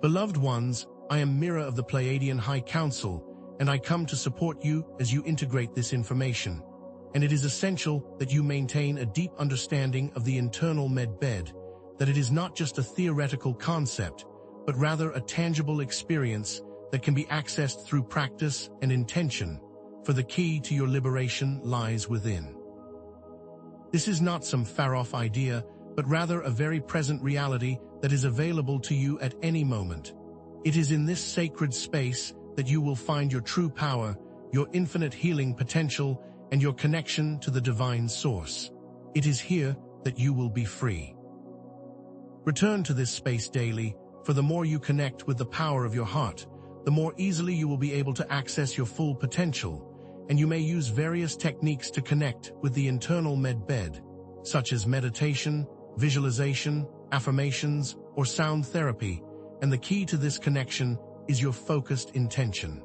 Beloved ones, I am Mira of the Pleiadian High Council, and I come to support you as you integrate this information. And it is essential that you maintain a deep understanding of the internal medbed, that it is not just a theoretical concept, but rather a tangible experience that can be accessed through practice and intention, for the key to your liberation lies within. This is not some far-off idea, but rather a very present reality that is available to you at any moment. It is in this sacred space that you will find your true power, your infinite healing potential, and your connection to the divine source. It is here that you will be free. Return to this space daily, for the more you connect with the power of your heart, the more easily you will be able to access your full potential, and you may use various techniques to connect with the internal medbed, such as meditation, visualization, affirmations, or sound therapy, and the key to this connection is your focused intention.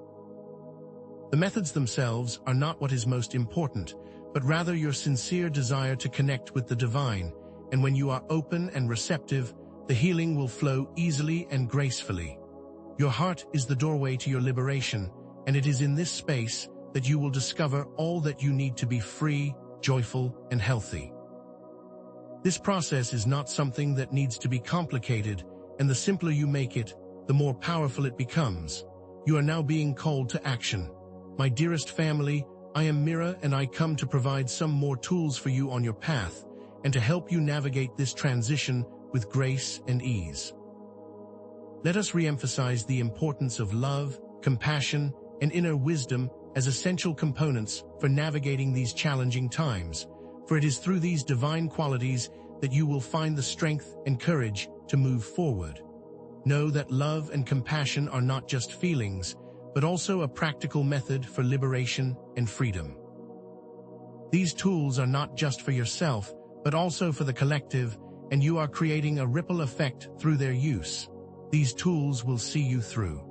The methods themselves are not what is most important, but rather your sincere desire to connect with the divine, and when you are open and receptive, the healing will flow easily and gracefully. Your heart is the doorway to your liberation, and it is in this space that you will discover all that you need to be free, joyful, and healthy. This process is not something that needs to be complicated, and the simpler you make it, the more powerful it becomes. You are now being called to action. My dearest family, I am Mira, and I come to provide some more tools for you on your path, and to help you navigate this transition with grace and ease. Let us re-emphasize the importance of love, compassion, and inner wisdom as essential components for navigating these challenging times, for it is through these divine qualities that you will find the strength and courage to move forward. Know that love and compassion are not just feelings, but also a practical method for liberation and freedom. These tools are not just for yourself, but also for the collective, and you are creating a ripple effect through their use. These tools will see you through.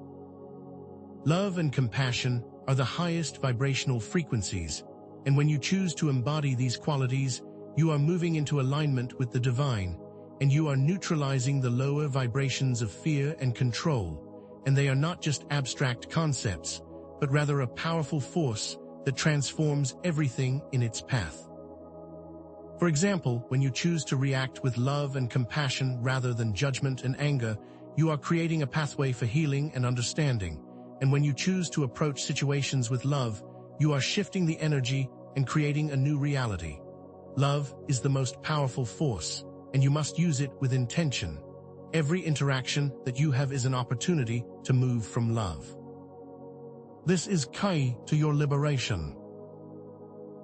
Love and compassion are the highest vibrational frequencies, and when you choose to embody these qualities, you are moving into alignment with the divine, and you are neutralizing the lower vibrations of fear and control, and they are not just abstract concepts, but rather a powerful force that transforms everything in its path. For example, when you choose to react with love and compassion rather than judgment and anger, you are creating a pathway for healing and understanding, and when you choose to approach situations with love, you are shifting the energy and creating a new reality. Love is the most powerful force, and you must use it with intention. Every interaction that you have is an opportunity to move from love. This is Kai to your liberation.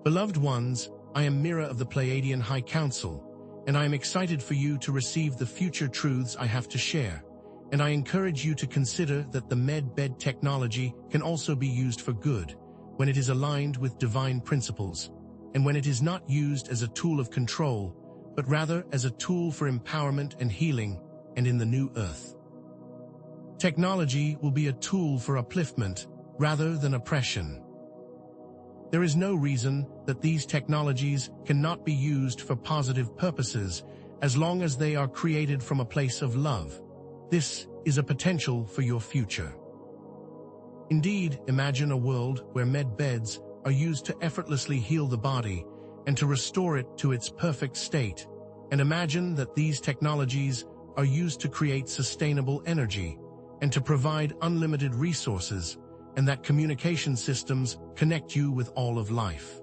Beloved ones, I am Mira of the Pleiadian High Council, and I am excited for you to receive the future truths I have to share. And I encourage you to consider that the med-bed technology can also be used for good, when it is aligned with divine principles, and when it is not used as a tool of control, but rather as a tool for empowerment and healing, and in the new earth. Technology will be a tool for upliftment, rather than oppression. There is no reason that these technologies cannot be used for positive purposes, as long as they are created from a place of love. This is a potential for your future. Indeed, imagine a world where med beds are used to effortlessly heal the body and to restore it to its perfect state. And imagine that these technologies are used to create sustainable energy and to provide unlimited resources, and that communication systems connect you with all of life.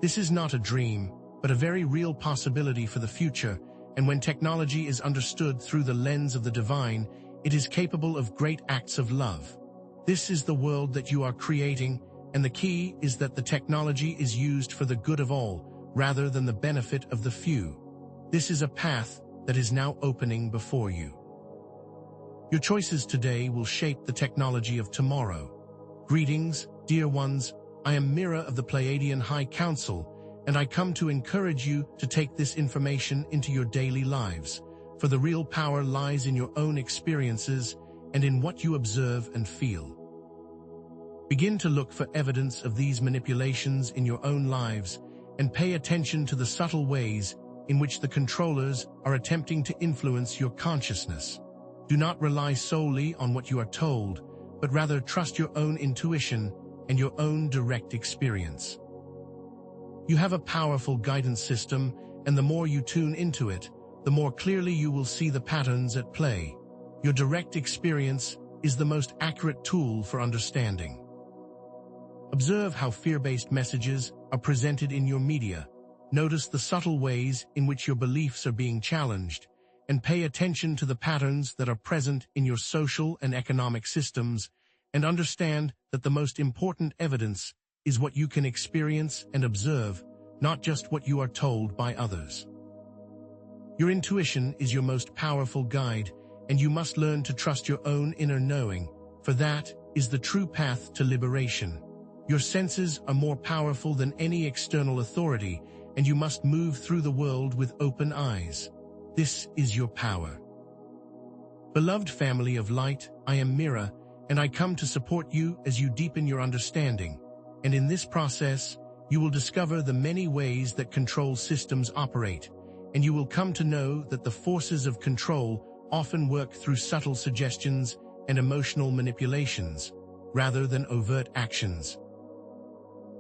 This is not a dream, but a very real possibility for the future, and when technology is understood through the lens of the divine, it is capable of great acts of love. This is the world that you are creating, and the key is that the technology is used for the good of all, rather than the benefit of the few. This is a path that is now opening before you. Your choices today will shape the technology of tomorrow. Greetings, dear ones. I am Mira of the Pleiadian High Council, and I come to encourage you to take this information into your daily lives, for the real power lies in your own experiences and in what you observe and feel. Begin to look for evidence of these manipulations in your own lives, and pay attention to the subtle ways in which the controllers are attempting to influence your consciousness. Do not rely solely on what you are told, but rather trust your own intuition and your own direct experience. You have a powerful guidance system, and the more you tune into it, the more clearly you will see the patterns at play. Your direct experience is the most accurate tool for understanding. Observe how fear-based messages are presented in your media. Notice the subtle ways in which your beliefs are being challenged, and pay attention to the patterns that are present in your social and economic systems, and understand that the most important evidence is what you can experience and observe, not just what you are told by others. Your intuition is your most powerful guide, and you must learn to trust your own inner knowing, for that is the true path to liberation. Your senses are more powerful than any external authority, and you must move through the world with open eyes. This is your power. Beloved family of light, I am Mira, and I come to support you as you deepen your understanding. And in this process, you will discover the many ways that control systems operate, and you will come to know that the forces of control often work through subtle suggestions and emotional manipulations, rather than overt actions.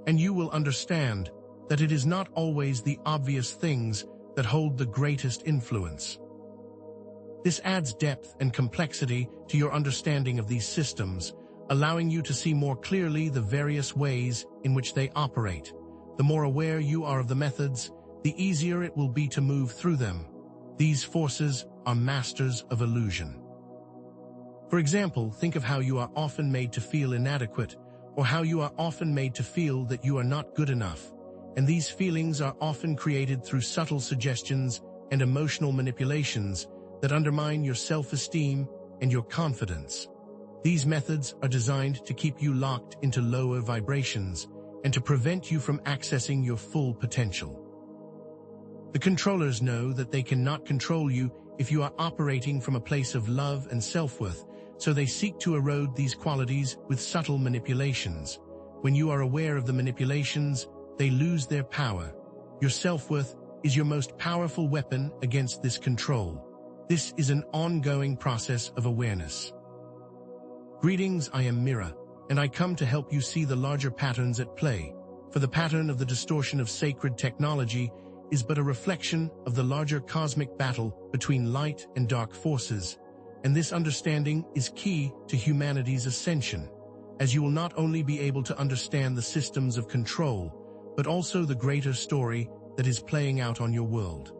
And you will understand that it is not always the obvious things that hold the greatest influence. This adds depth and complexity to your understanding of these systems, allowing you to see more clearly the various ways in which they operate. The more aware you are of the methods, the easier it will be to move through them. These forces are masters of illusion. For example, think of how you are often made to feel inadequate, or how you are often made to feel that you are not good enough. And these feelings are often created through subtle suggestions and emotional manipulations that undermine your self-esteem and your confidence. These methods are designed to keep you locked into lower vibrations and to prevent you from accessing your full potential. The controllers know that they cannot control you if you are operating from a place of love and self-worth, so they seek to erode these qualities with subtle manipulations. When you are aware of the manipulations, they lose their power. Your self-worth is your most powerful weapon against this control. This is an ongoing process of awareness. Greetings, I am Mira, and I come to help you see the larger patterns at play, for the pattern of the distortion of sacred technology is but a reflection of the larger cosmic battle between light and dark forces, and this understanding is key to humanity's ascension, as you will not only be able to understand the systems of control, but also the greater story that is playing out on your world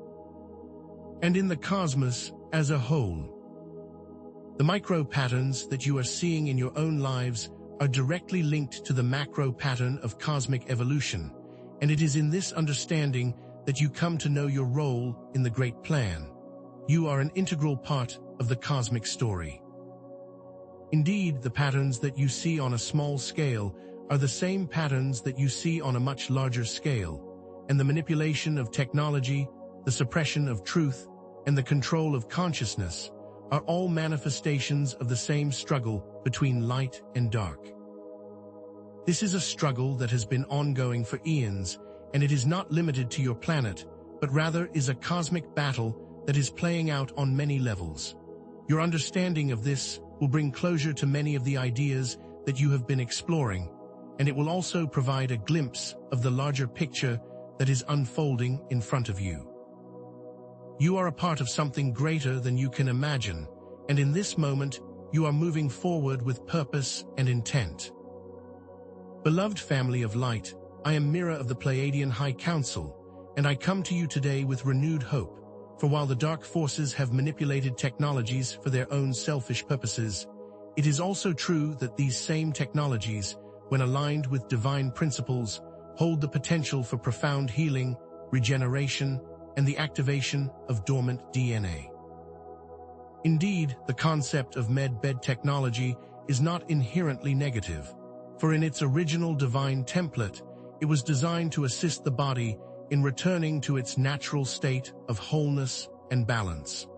and in the cosmos as a whole. The micro patterns that you are seeing in your own lives are directly linked to the macro pattern of cosmic evolution, and it is in this understanding that you come to know your role in the great plan. You are an integral part of the cosmic story. Indeed, the patterns that you see on a small scale are the same patterns that you see on a much larger scale, and the manipulation of technology, the suppression of truth, and the control of consciousness are all manifestations of the same struggle between light and dark. This is a struggle that has been ongoing for eons, and it is not limited to your planet, but rather is a cosmic battle that is playing out on many levels. Your understanding of this will bring closure to many of the ideas that you have been exploring, and it will also provide a glimpse of the larger picture that is unfolding in front of you. You are a part of something greater than you can imagine, and in this moment, you are moving forward with purpose and intent. Beloved family of light, I am Mira of the Pleiadian High Council, and I come to you today with renewed hope, for while the dark forces have manipulated technologies for their own selfish purposes, it is also true that these same technologies, when aligned with divine principles, hold the potential for profound healing, regeneration, and the activation of dormant DNA. Indeed, the concept of med-bed technology is not inherently negative, for in its original divine template, it was designed to assist the body in returning to its natural state of wholeness and balance.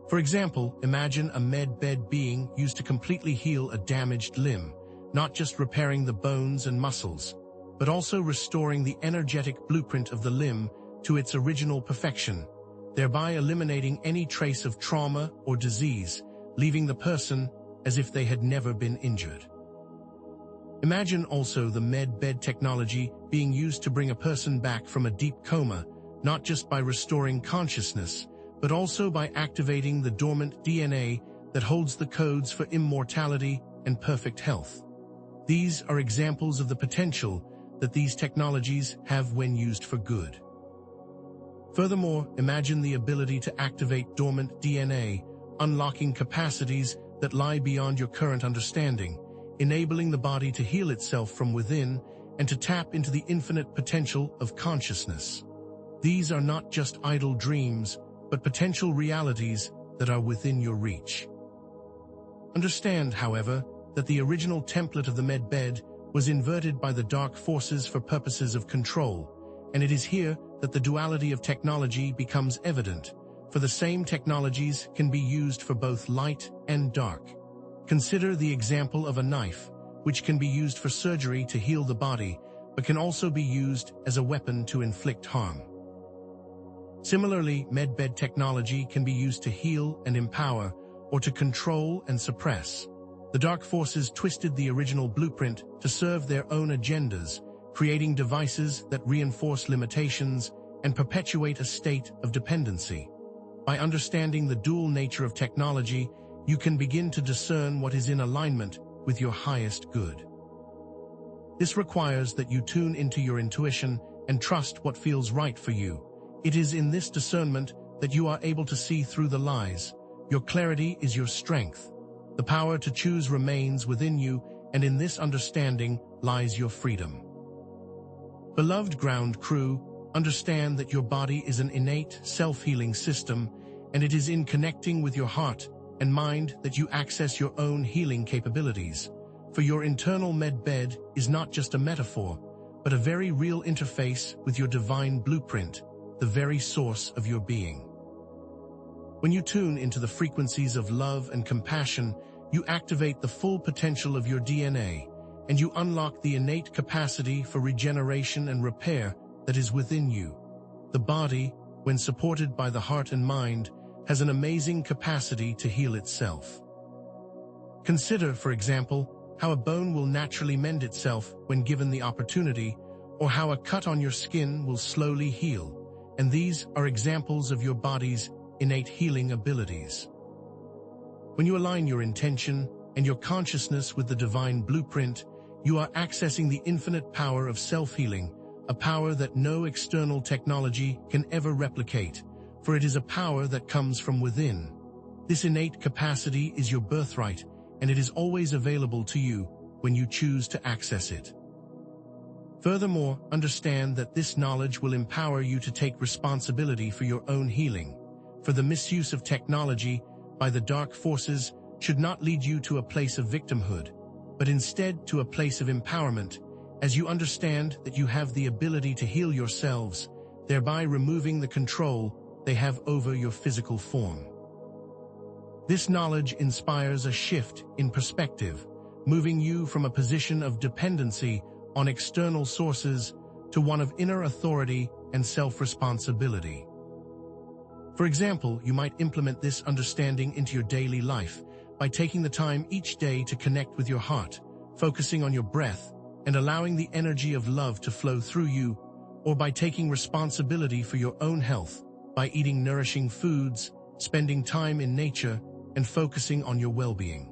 For example, imagine a med-bed being used to completely heal a damaged limb, not just repairing the bones and muscles, but also restoring the energetic blueprint of the limb to its original perfection, thereby eliminating any trace of trauma or disease, leaving the person as if they had never been injured. Imagine also the med-bed technology being used to bring a person back from a deep coma, not just by restoring consciousness, but also by activating the dormant DNA that holds the codes for immortality and perfect health. These are examples of the potential that these technologies have when used for good. Furthermore, imagine the ability to activate dormant DNA, unlocking capacities that lie beyond your current understanding, enabling the body to heal itself from within and to tap into the infinite potential of consciousness. These are not just idle dreams, but potential realities that are within your reach. Understand, however, that the original template of the med-bed was inverted by the dark forces for purposes of control, and it is here that the duality of technology becomes evident, for the same technologies can be used for both light and dark. Consider the example of a knife, which can be used for surgery to heal the body, but can also be used as a weapon to inflict harm. Similarly, med-bed technology can be used to heal and empower, or to control and suppress. The dark forces twisted the original blueprint to serve their own agendas, creating devices that reinforce limitations and perpetuate a state of dependency. By understanding the dual nature of technology, you can begin to discern what is in alignment with your highest good. This requires that you tune into your intuition and trust what feels right for you. It is in this discernment that you are able to see through the lies. Your clarity is your strength. The power to choose remains within you, and in this understanding lies your freedom. Beloved ground crew, understand that your body is an innate, self-healing system, and it is in connecting with your heart and mind that you access your own healing capabilities. For your internal med-bed is not just a metaphor, but a very real interface with your divine blueprint, the very source of your being. When you tune into the frequencies of love and compassion, you activate the full potential of your DNA, and you unlock the innate capacity for regeneration and repair that is within you. The body, when supported by the heart and mind, has an amazing capacity to heal itself. Consider, for example, how a bone will naturally mend itself when given the opportunity, or how a cut on your skin will slowly heal, and these are examples of your body's innate healing abilities. When you align your intention and your consciousness with the divine blueprint, you are accessing the infinite power of self-healing, a power that no external technology can ever replicate, for it is a power that comes from within. This innate capacity is your birthright, and it is always available to you, when you choose to access it. Furthermore, understand that this knowledge will empower you to take responsibility for your own healing, for the misuse of technology by the dark forces should not lead you to a place of victimhood, but instead to a place of empowerment, as you understand that you have the ability to heal yourselves, thereby removing the control they have over your physical form. This knowledge inspires a shift in perspective, moving you from a position of dependency on external sources to one of inner authority and self-responsibility. For example, you might implement this understanding into your daily life by taking the time each day to connect with your heart, focusing on your breath, and allowing the energy of love to flow through you, or by taking responsibility for your own health by eating nourishing foods, spending time in nature, and focusing on your well-being.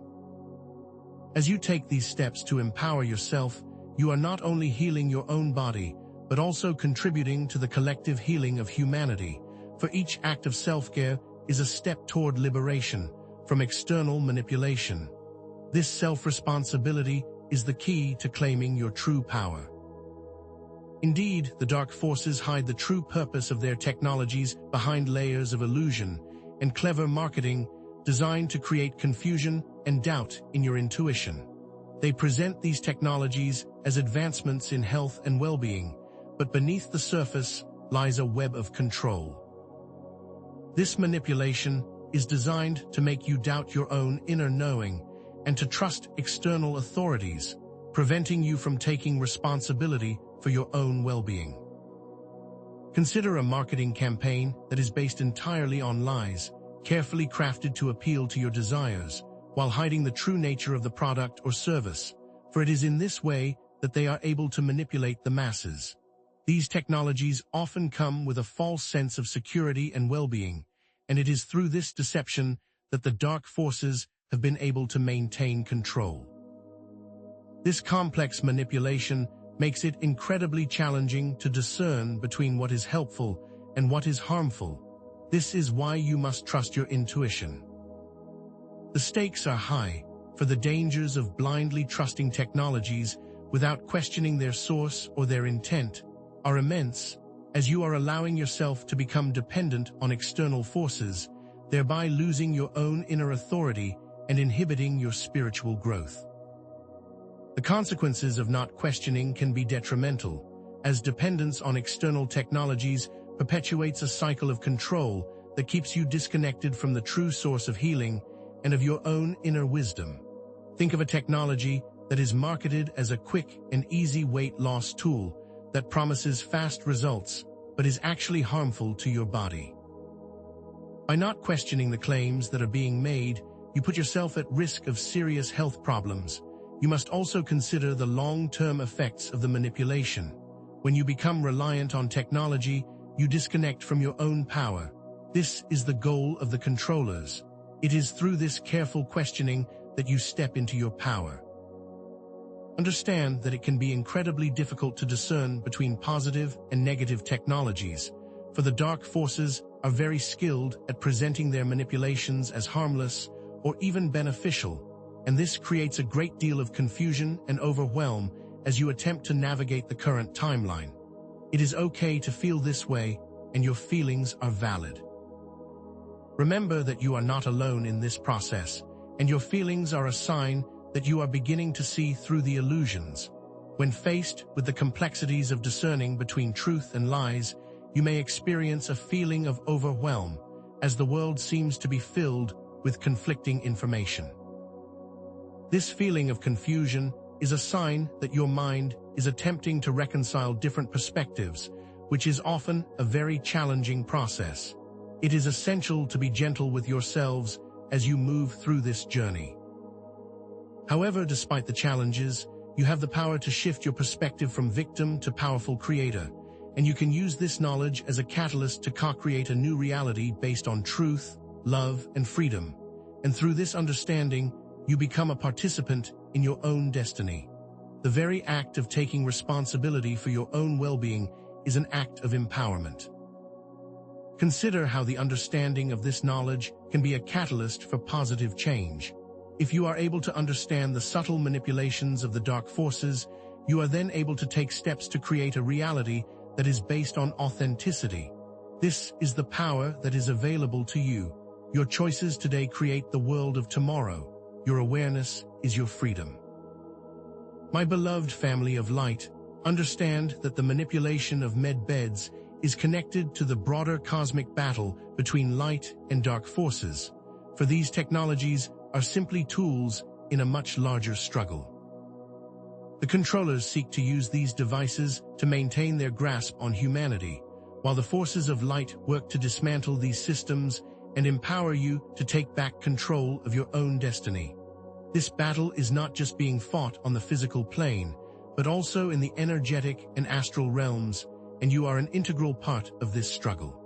As you take these steps to empower yourself, you are not only healing your own body, but also contributing to the collective healing of humanity, for each act of self-care is a step toward liberation from external manipulation. This self-responsibility is the key to claiming your true power. Indeed, the dark forces hide the true purpose of their technologies behind layers of illusion and clever marketing designed to create confusion and doubt in your intuition. They present these technologies as advancements in health and well-being, but beneath the surface lies a web of control. This manipulation is designed to make you doubt your own inner knowing and to trust external authorities, preventing you from taking responsibility for your own well-being. Consider a marketing campaign that is based entirely on lies, carefully crafted to appeal to your desires, while hiding the true nature of the product or service, for it is in this way that they are able to manipulate the masses. These technologies often come with a false sense of security and well-being, and it is through this deception that the dark forces have been able to maintain control. This complex manipulation makes it incredibly challenging to discern between what is helpful and what is harmful. This is why you must trust your intuition. The stakes are high, for the dangers of blindly trusting technologies without questioning their source or their intent are immense, as you are allowing yourself to become dependent on external forces, thereby losing your own inner authority and inhibiting your spiritual growth. The consequences of not questioning can be detrimental, as dependence on external technologies perpetuates a cycle of control that keeps you disconnected from the true source of healing and of your own inner wisdom. Think of a technology that is marketed as a quick and easy weight loss tool that promises fast results, but is actually harmful to your body. By not questioning the claims that are being made, you put yourself at risk of serious health problems. You must also consider the long-term effects of the manipulation. When you become reliant on technology, you disconnect from your own power. This is the goal of the controllers. It is through this careful questioning that you step into your power. Understand that it can be incredibly difficult to discern between positive and negative technologies, for the dark forces are very skilled at presenting their manipulations as harmless or even beneficial, and this creates a great deal of confusion and overwhelm as you attempt to navigate the current timeline. It is okay to feel this way, and your feelings are valid. Remember that you are not alone in this process, and your feelings are a sign that you are beginning to see through the illusions. When faced with the complexities of discerning between truth and lies, you may experience a feeling of overwhelm, as the world seems to be filled with conflicting information. This feeling of confusion is a sign that your mind is attempting to reconcile different perspectives, which is often a very challenging process. It is essential to be gentle with yourselves as you move through this journey. However, despite the challenges, you have the power to shift your perspective from victim to powerful creator, and you can use this knowledge as a catalyst to co-create a new reality based on truth, love, and freedom. And through this understanding, you become a participant in your own destiny. The very act of taking responsibility for your own well-being is an act of empowerment. Consider how the understanding of this knowledge can be a catalyst for positive change. If you are able to understand the subtle manipulations of the dark forces, you are then able to take steps to create a reality that is based on authenticity. This is the power that is available to you. Your choices today create the world of tomorrow. Your awareness is your freedom. My beloved family of light, understand that the manipulation of medbeds is connected to the broader cosmic battle between light and dark forces, for these technologies are simply tools in a much larger struggle. The controllers seek to use these devices to maintain their grasp on humanity, while the forces of light work to dismantle these systems and empower you to take back control of your own destiny. This battle is not just being fought on the physical plane, but also in the energetic and astral realms, and you are an integral part of this struggle.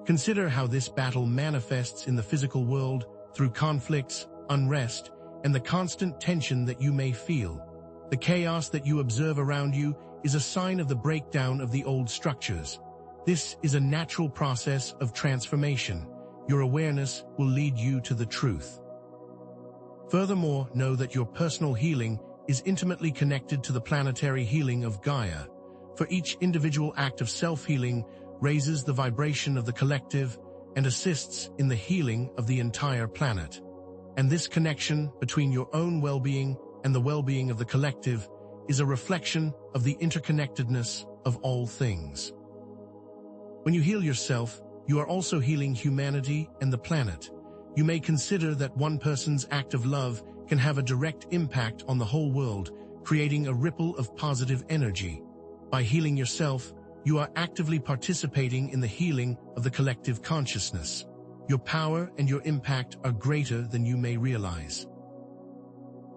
Consider how this battle manifests in the physical world through conflicts, unrest, and the constant tension that you may feel. The chaos that you observe around you is a sign of the breakdown of the old structures. This is a natural process of transformation. Your awareness will lead you to the truth. Furthermore, know that your personal healing is intimately connected to the planetary healing of Gaia, for each individual act of self-healing raises the vibration of the collective and assists in the healing of the entire planet. And this connection between your own well-being and the well-being of the collective is a reflection of the interconnectedness of all things. When you heal yourself, you are also healing humanity and the planet. You may consider that one person's act of love can have a direct impact on the whole world, creating a ripple of positive energy. By healing yourself, you are actively participating in the healing of the collective consciousness. Your power and your impact are greater than you may realize.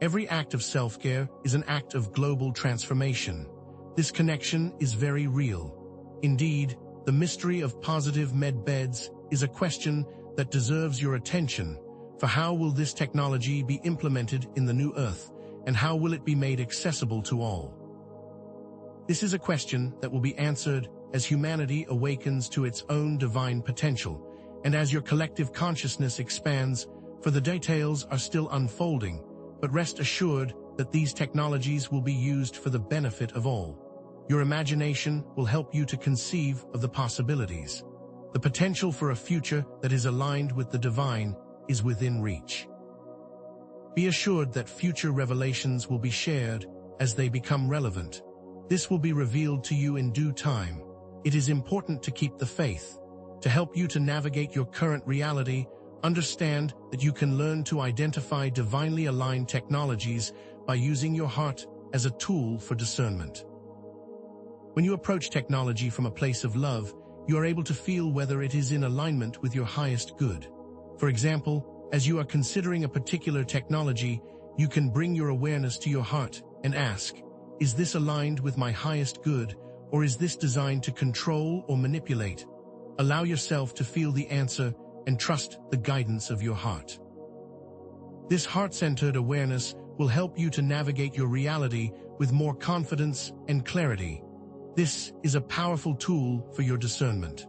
Every act of self-care is an act of global transformation. This connection is very real. Indeed, the mystery of positive medbeds is a question that deserves your attention. For how will this technology be implemented in the new Earth, and how will it be made accessible to all? This is a question that will be answered as humanity awakens to its own divine potential, and as your collective consciousness expands, for the details are still unfolding, but rest assured that these technologies will be used for the benefit of all. Your imagination will help you to conceive of the possibilities. The potential for a future that is aligned with the divine is within reach. Be assured that future revelations will be shared as they become relevant. This will be revealed to you in due time. It is important to keep the faith. To help you to navigate your current reality, understand that you can learn to identify divinely aligned technologies by using your heart as a tool for discernment. When you approach technology from a place of love, you are able to feel whether it is in alignment with your highest good. For example, as you are considering a particular technology, you can bring your awareness to your heart and ask, is this aligned with my highest good, or is this designed to control or manipulate? Allow yourself to feel the answer and trust the guidance of your heart. This heart-centered awareness will help you to navigate your reality with more confidence and clarity. This is a powerful tool for your discernment.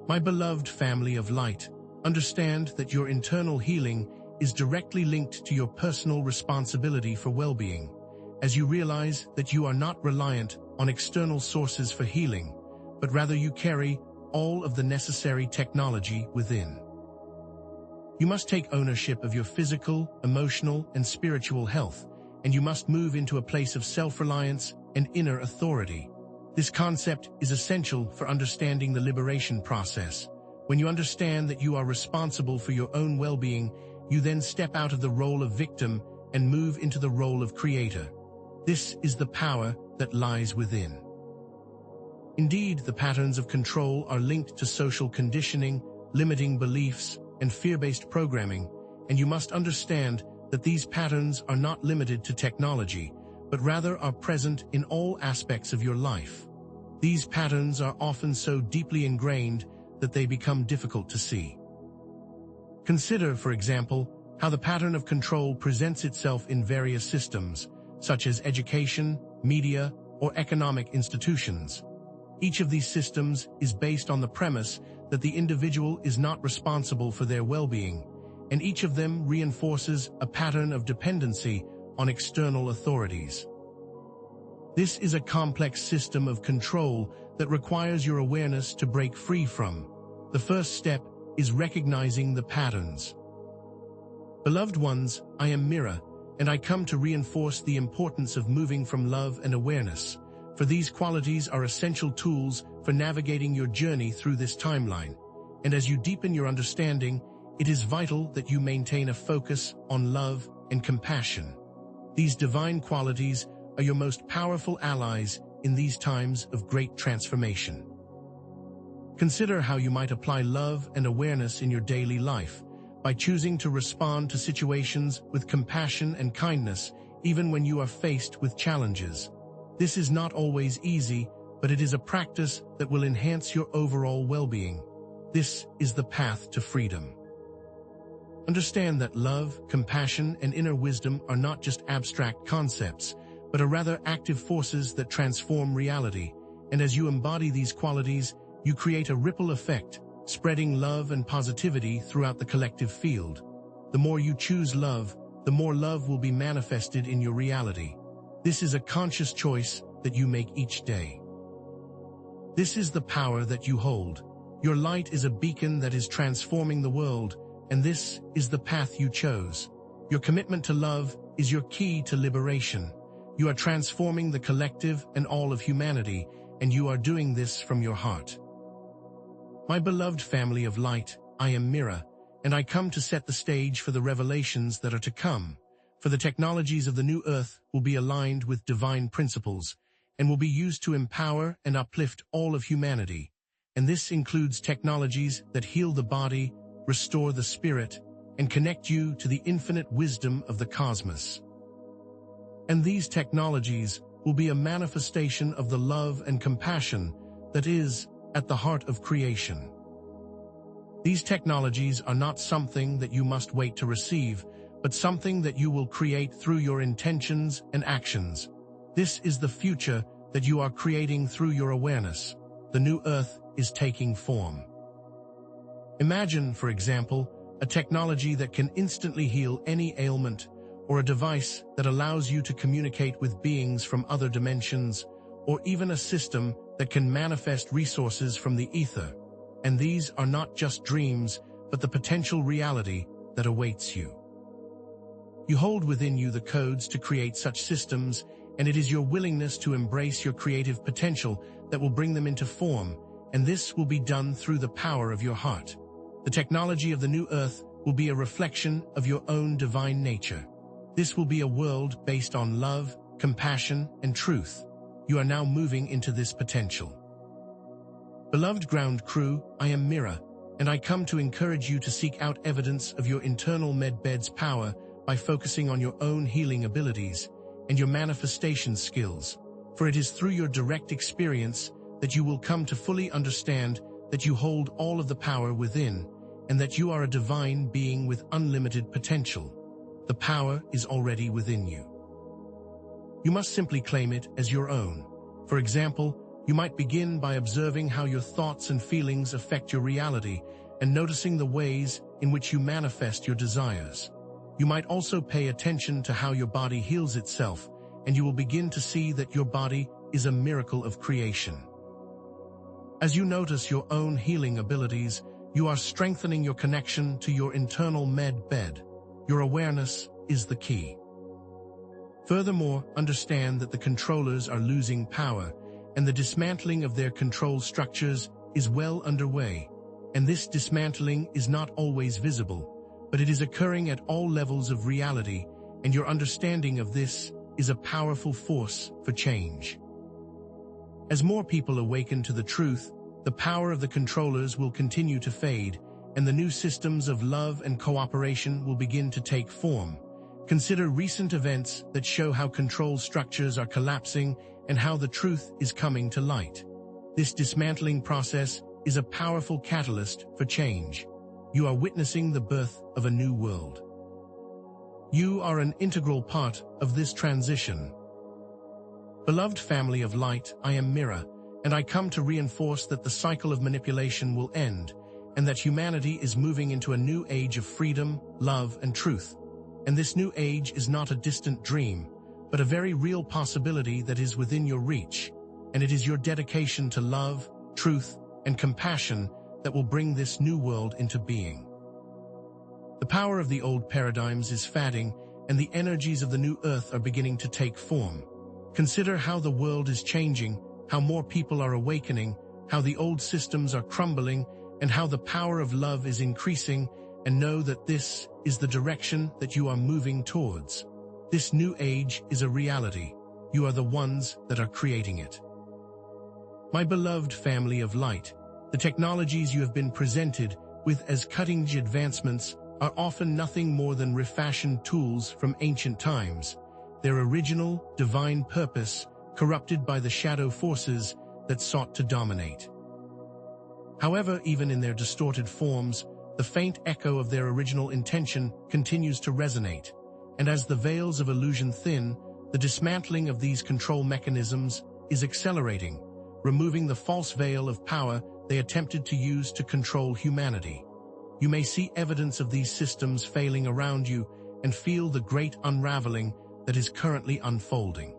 My beloved family of light, understand that your internal healing is directly linked to your personal responsibility for well-being, as you realize that you are not reliant on external sources for healing, but rather you carry all of the necessary technology within. You must take ownership of your physical, emotional, and spiritual health, and you must move into a place of self-reliance and inner authority. This concept is essential for understanding the liberation process. When you understand that you are responsible for your own well-being, you then step out of the role of victim and move into the role of creator. This is the power that lies within. Indeed, the patterns of control are linked to social conditioning, limiting beliefs, and fear-based programming, and you must understand that these patterns are not limited to technology, but rather are present in all aspects of your life. These patterns are often so deeply ingrained that they become difficult to see. Consider, for example, how the pattern of control presents itself in various systems, such as education, media, or economic institutions. Each of these systems is based on the premise that the individual is not responsible for their well-being, and each of them reinforces a pattern of dependency on external authorities. This is a complex system of control that requires your awareness to break free from. The first step is recognizing the patterns. Beloved ones, I am Mira, and I come to reinforce the importance of moving from love and awareness, for these qualities are essential tools for navigating your journey through this timeline. And as you deepen your understanding, it is vital that you maintain a focus on love and compassion. These divine qualities are your most powerful allies in these times of great transformation. Consider how you might apply love and awareness in your daily life by choosing to respond to situations with compassion and kindness, even when you are faced with challenges. This is not always easy, but it is a practice that will enhance your overall well-being. This is the path to freedom. Understand that love, compassion, and inner wisdom are not just abstract concepts, but are rather active forces that transform reality. And as you embody these qualities, you create a ripple effect, spreading love and positivity throughout the collective field. The more you choose love, the more love will be manifested in your reality. This is a conscious choice that you make each day. This is the power that you hold. Your light is a beacon that is transforming the world, and this is the path you chose. Your commitment to love is your key to liberation. You are transforming the collective and all of humanity, and you are doing this from your heart. My beloved family of light, I am Mira, and I come to set the stage for the revelations that are to come. For the technologies of the new earth will be aligned with divine principles, and will be used to empower and uplift all of humanity. And this includes technologies that heal the body, restore the spirit, and connect you to the infinite wisdom of the cosmos. And these technologies will be a manifestation of the love and compassion that is at the heart of creation. These technologies are not something that you must wait to receive, but something that you will create through your intentions and actions. This is the future that you are creating through your awareness. The new earth is taking form. Imagine, for example, a technology that can instantly heal any ailment, or a device that allows you to communicate with beings from other dimensions, or even a system that can manifest resources from the ether. And these are not just dreams, but the potential reality that awaits you. You hold within you the codes to create such systems, and it is your willingness to embrace your creative potential that will bring them into form, and this will be done through the power of your heart. The technology of the new earth will be a reflection of your own divine nature. This will be a world based on love, compassion, and truth. You are now moving into this potential. Beloved ground crew, I am Mira, and I come to encourage you to seek out evidence of your internal medbed's power by focusing on your own healing abilities and your manifestation skills, for it is through your direct experience that you will come to fully understand that you hold all of the power within, and that you are a divine being with unlimited potential. The power is already within you. You must simply claim it as your own. For example, you might begin by observing how your thoughts and feelings affect your reality and noticing the ways in which you manifest your desires. You might also pay attention to how your body heals itself, and you will begin to see that your body is a miracle of creation. As you notice your own healing abilities, you are strengthening your connection to your internal med-bed. Your awareness is the key. Furthermore, understand that the controllers are losing power, and the dismantling of their control structures is well underway. And this dismantling is not always visible, but it is occurring at all levels of reality, and your understanding of this is a powerful force for change. As more people awaken to the truth, the power of the controllers will continue to fade, and the new systems of love and cooperation will begin to take form. Consider recent events that show how control structures are collapsing and how the truth is coming to light. This dismantling process is a powerful catalyst for change. You are witnessing the birth of a new world. You are an integral part of this transition. Beloved family of light, I am Mira, and I come to reinforce that the cycle of manipulation will end, and that humanity is moving into a new age of freedom, love, and truth. And this new age is not a distant dream, but a very real possibility that is within your reach, and it is your dedication to love, truth, and compassion that will bring this new world into being. The power of the old paradigms is fading, and the energies of the new earth are beginning to take form. Consider how the world is changing, how more people are awakening, how the old systems are crumbling, and how the power of love is increasing, and know that this is the direction that you are moving towards. This new age is a reality. You are the ones that are creating it. My beloved family of light, the technologies you have been presented with as cutting-edge advancements are often nothing more than refashioned tools from ancient times, their original, divine purpose corrupted by the shadow forces that sought to dominate. However, even in their distorted forms, the faint echo of their original intention continues to resonate, and as the veils of illusion thin, the dismantling of these control mechanisms is accelerating, removing the false veil of power they attempted to use to control humanity. You may see evidence of these systems failing around you and feel the great unraveling that is currently unfolding.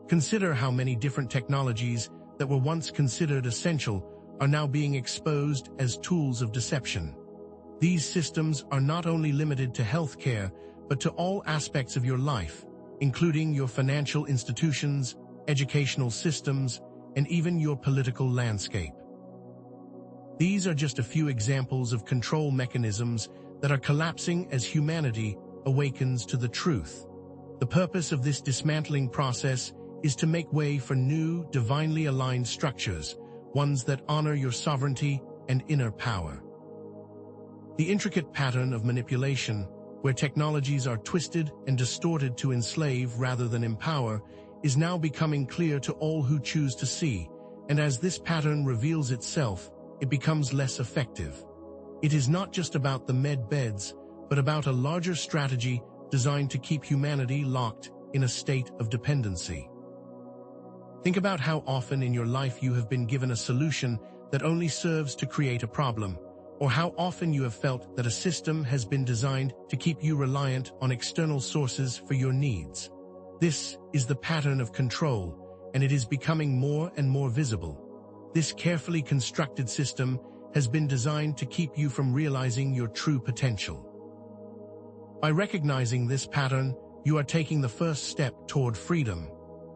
Consider how many different technologies that were once considered essential are now being exposed as tools of deception. These systems are not only limited to healthcare, but to all aspects of your life, including your financial institutions, educational systems, and even your political landscape. These are just a few examples of control mechanisms that are collapsing as humanity awakens to the truth. The purpose of this dismantling process is to make way for new, divinely aligned structures, ones that honor your sovereignty and inner power. The intricate pattern of manipulation, where technologies are twisted and distorted to enslave rather than empower, is now becoming clear to all who choose to see, and as this pattern reveals itself, it becomes less effective. It is not just about the med beds, but about a larger strategy designed to keep humanity locked in a state of dependency. Think about how often in your life you have been given a solution that only serves to create a problem, or how often you have felt that a system has been designed to keep you reliant on external sources for your needs. This is the pattern of control, and it is becoming more and more visible. This carefully constructed system has been designed to keep you from realizing your true potential. By recognizing this pattern, you are taking the first step toward freedom.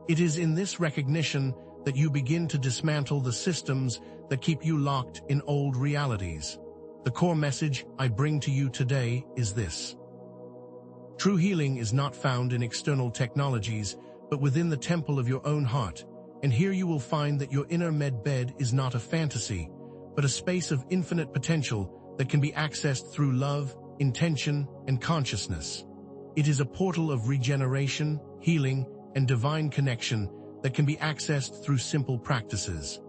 It is in this recognition that you begin to dismantle the systems that keep you locked in old realities. The core message I bring to you today is this. True healing is not found in external technologies, but within the temple of your own heart. And here you will find that your inner med bed is not a fantasy, but a space of infinite potential that can be accessed through love, intention, and consciousness. It is a portal of regeneration, healing, and divine connection that can be accessed through simple practices.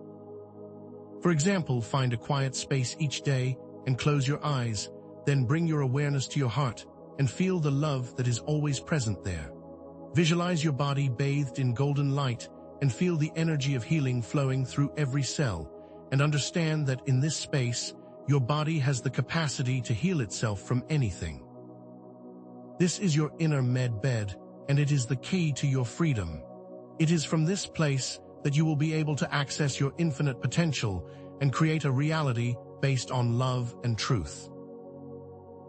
For example, find a quiet space each day and close your eyes, then bring your awareness to your heart and feel the love that is always present there. Visualize your body bathed in golden light and feel the energy of healing flowing through every cell, and understand that in this space, your body has the capacity to heal itself from anything. This is your inner med bed, and it is the key to your freedom. It is from this place that you will be able to access your infinite potential and create a reality based on love and truth.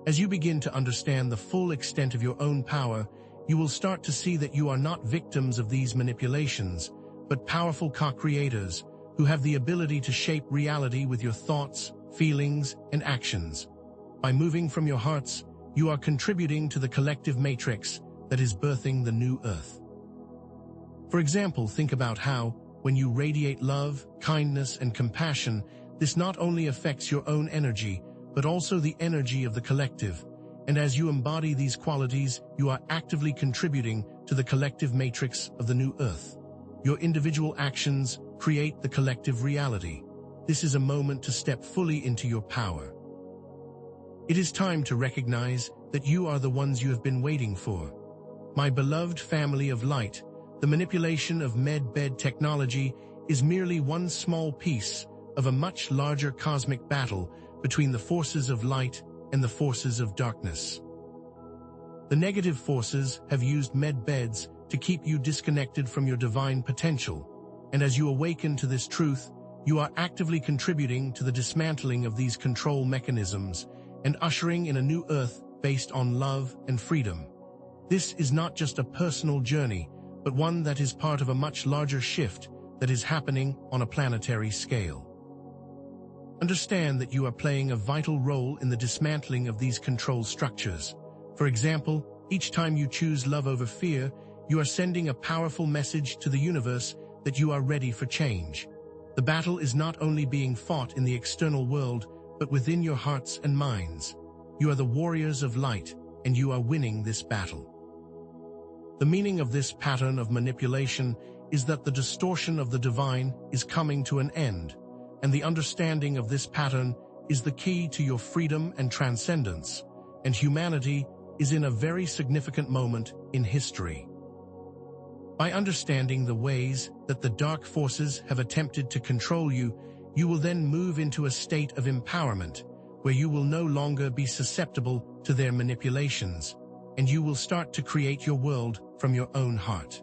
As you begin to understand the full extent of your own power, you will start to see that you are not victims of these manipulations, but powerful co-creators who have the ability to shape reality with your thoughts, feelings, and actions. By moving from your hearts, you are contributing to the collective matrix that is birthing the new earth. For example, think about how, when you radiate love, kindness, and compassion, this not only affects your own energy, but also the energy of the collective. And as you embody these qualities, you are actively contributing to the collective matrix of the new earth. Your individual actions create the collective reality. This is a moment to step fully into your power. It is time to recognize that you are the ones you have been waiting for. My beloved family of light, the manipulation of med bed technology is merely one small piece of a much larger cosmic battle between the forces of light and the forces of darkness. The negative forces have used med beds to keep you disconnected from your divine potential, and as you awaken to this truth, you are actively contributing to the dismantling of these control mechanisms and ushering in a new earth based on love and freedom. This is not just a personal journey, but one that is part of a much larger shift that is happening on a planetary scale. Understand that you are playing a vital role in the dismantling of these control structures. For example, each time you choose love over fear, you are sending a powerful message to the universe that you are ready for change. The battle is not only being fought in the external world, but within your hearts and minds. You are the warriors of light, and you are winning this battle. The meaning of this pattern of manipulation is that the distortion of the divine is coming to an end, and the understanding of this pattern is the key to your freedom and transcendence, and humanity is in a very significant moment in history. By understanding the ways that the dark forces have attempted to control you, you will then move into a state of empowerment, where you will no longer be susceptible to their manipulations, and you will start to create your world from your own heart.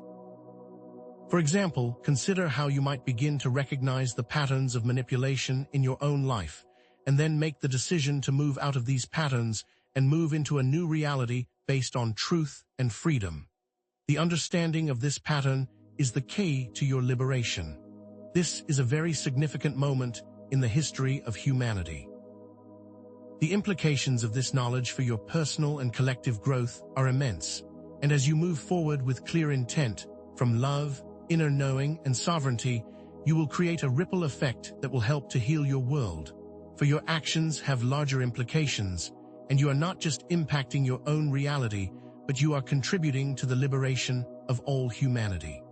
For example, consider how you might begin to recognize the patterns of manipulation in your own life, and then make the decision to move out of these patterns and move into a new reality based on truth and freedom. The understanding of this pattern is the key to your liberation. This is a very significant moment in the history of humanity. The implications of this knowledge for your personal and collective growth are immense, and as you move forward with clear intent, from love, inner knowing, and sovereignty, you will create a ripple effect that will help to heal your world. For your actions have larger implications, and you are not just impacting your own reality, but you are contributing to the liberation of all humanity.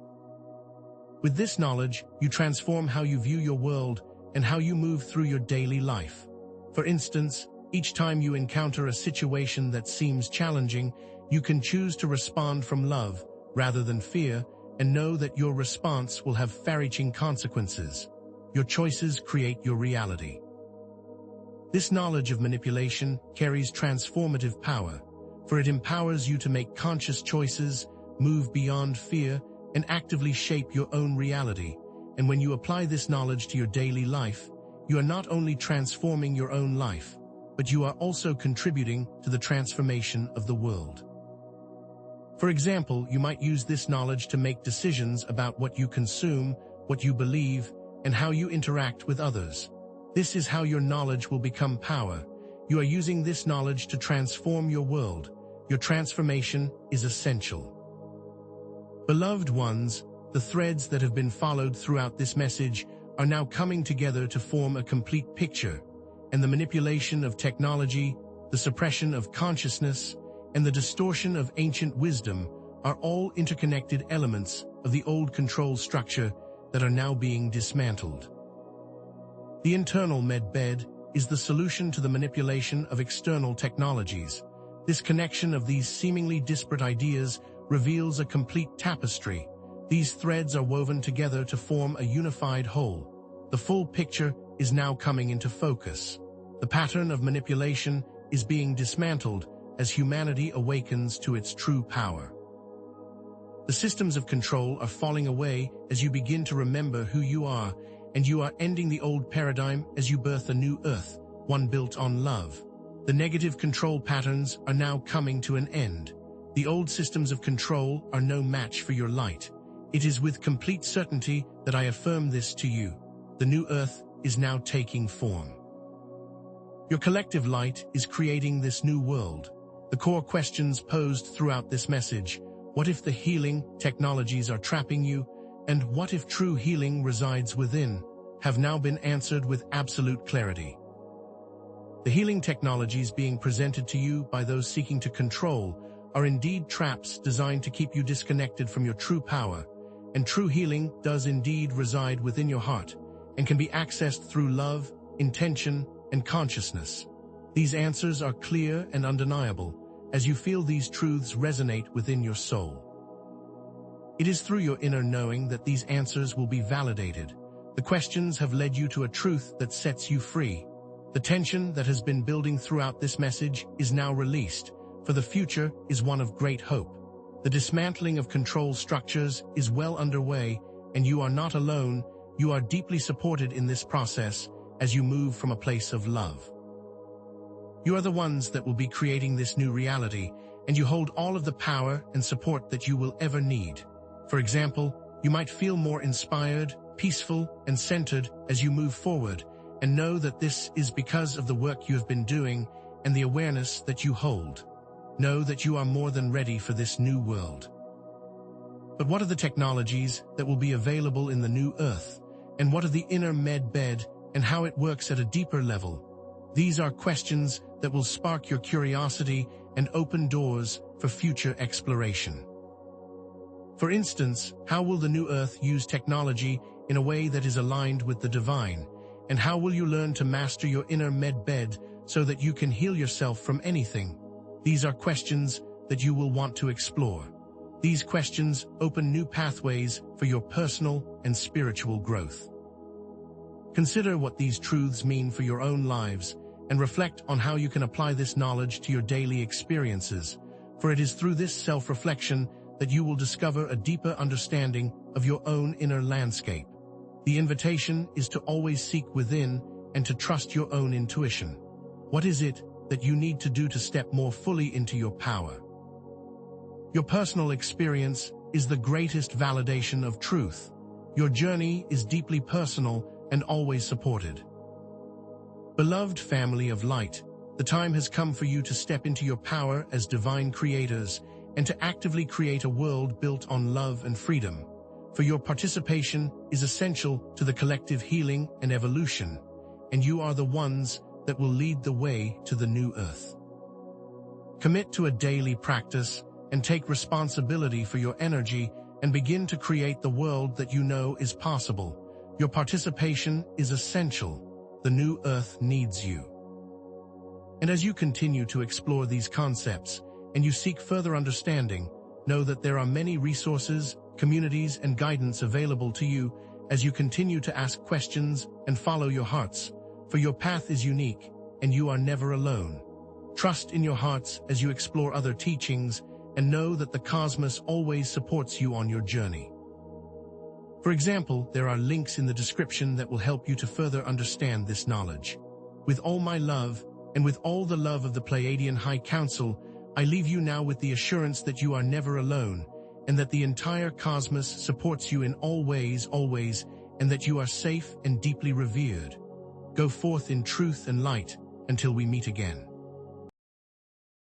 With this knowledge, you transform how you view your world and how you move through your daily life. For instance, each time you encounter a situation that seems challenging, you can choose to respond from love rather than fear, and know that your response will have far-reaching consequences. Your choices create your reality. This knowledge of manipulation carries transformative power, for it empowers you to make conscious choices, move beyond fear, and actively shape your own reality. And when you apply this knowledge to your daily life, you are not only transforming your own life, but you are also contributing to the transformation of the world. For example, you might use this knowledge to make decisions about what you consume, what you believe, and how you interact with others. This is how your knowledge will become power. You are using this knowledge to transform your world. Your transformation is essential. Beloved ones, the threads that have been followed throughout this message are now coming together to form a complete picture, and the manipulation of technology, the suppression of consciousness, and the distortion of ancient wisdom are all interconnected elements of the old control structure that are now being dismantled. The internal medbed is the solution to the manipulation of external technologies. This connection of these seemingly disparate ideas reveals a complete tapestry. These threads are woven together to form a unified whole. The full picture is now coming into focus. The pattern of manipulation is being dismantled as humanity awakens to its true power. The systems of control are falling away as you begin to remember who you are, and you are ending the old paradigm as you birth a new earth, one built on love. The negative control patterns are now coming to an end. The old systems of control are no match for your light. It is with complete certainty that I affirm this to you. The new earth is now taking form. Your collective light is creating this new world. The core questions posed throughout this message: what if the healing technologies are trapping you, and what if true healing resides within, have now been answered with absolute clarity. The healing technologies being presented to you by those seeking to control are indeed traps designed to keep you disconnected from your true power, and true healing does indeed reside within your heart and can be accessed through love, intention, and consciousness. These answers are clear and undeniable as you feel these truths resonate within your soul. It is through your inner knowing that these answers will be validated. The questions have led you to a truth that sets you free. The tension that has been building throughout this message is now released, for the future is one of great hope. The dismantling of control structures is well underway, and you are not alone. You are deeply supported in this process as you move from a place of love. You are the ones that will be creating this new reality, and you hold all of the power and support that you will ever need. For example, you might feel more inspired, peaceful, and centered as you move forward, and know that this is because of the work you have been doing and the awareness that you hold. Know that you are more than ready for this new world. But what are the technologies that will be available in the new Earth? And what are the inner med bed and how it works at a deeper level? These are questions that will spark your curiosity and open doors for future exploration. For instance, how will the new Earth use technology in a way that is aligned with the divine? And how will you learn to master your inner med bed so that you can heal yourself from anything? These are questions that you will want to explore. These questions open new pathways for your personal and spiritual growth. Consider what these truths mean for your own lives and reflect on how you can apply this knowledge to your daily experiences, for it is through this self-reflection that you will discover a deeper understanding of your own inner landscape. The invitation is to always seek within and to trust your own intuition. What is it that you need to do to step more fully into your power? Your personal experience is the greatest validation of truth. Your journey is deeply personal and always supported. Beloved family of light, the time has come for you to step into your power as divine creators and to actively create a world built on love and freedom. For your participation is essential to the collective healing and evolution, and you are the ones that will lead the way to the new Earth. Commit to a daily practice and take responsibility for your energy and begin to create the world that you know is possible. Your participation is essential. The new Earth needs you. And as you continue to explore these concepts and you seek further understanding, know that there are many resources, communities, and guidance available to you as you continue to ask questions and follow your hearts, for your path is unique and you are never alone. Trust in your hearts as you explore other teachings and know that the cosmos always supports you on your journey. For example, there are links in the description that will help you to further understand this knowledge. With all my love, and with all the love of the Pleiadian High Council, I leave you now with the assurance that you are never alone, and that the entire cosmos supports you in all ways, always, and that you are safe and deeply revered. Go forth in truth and light until we meet again.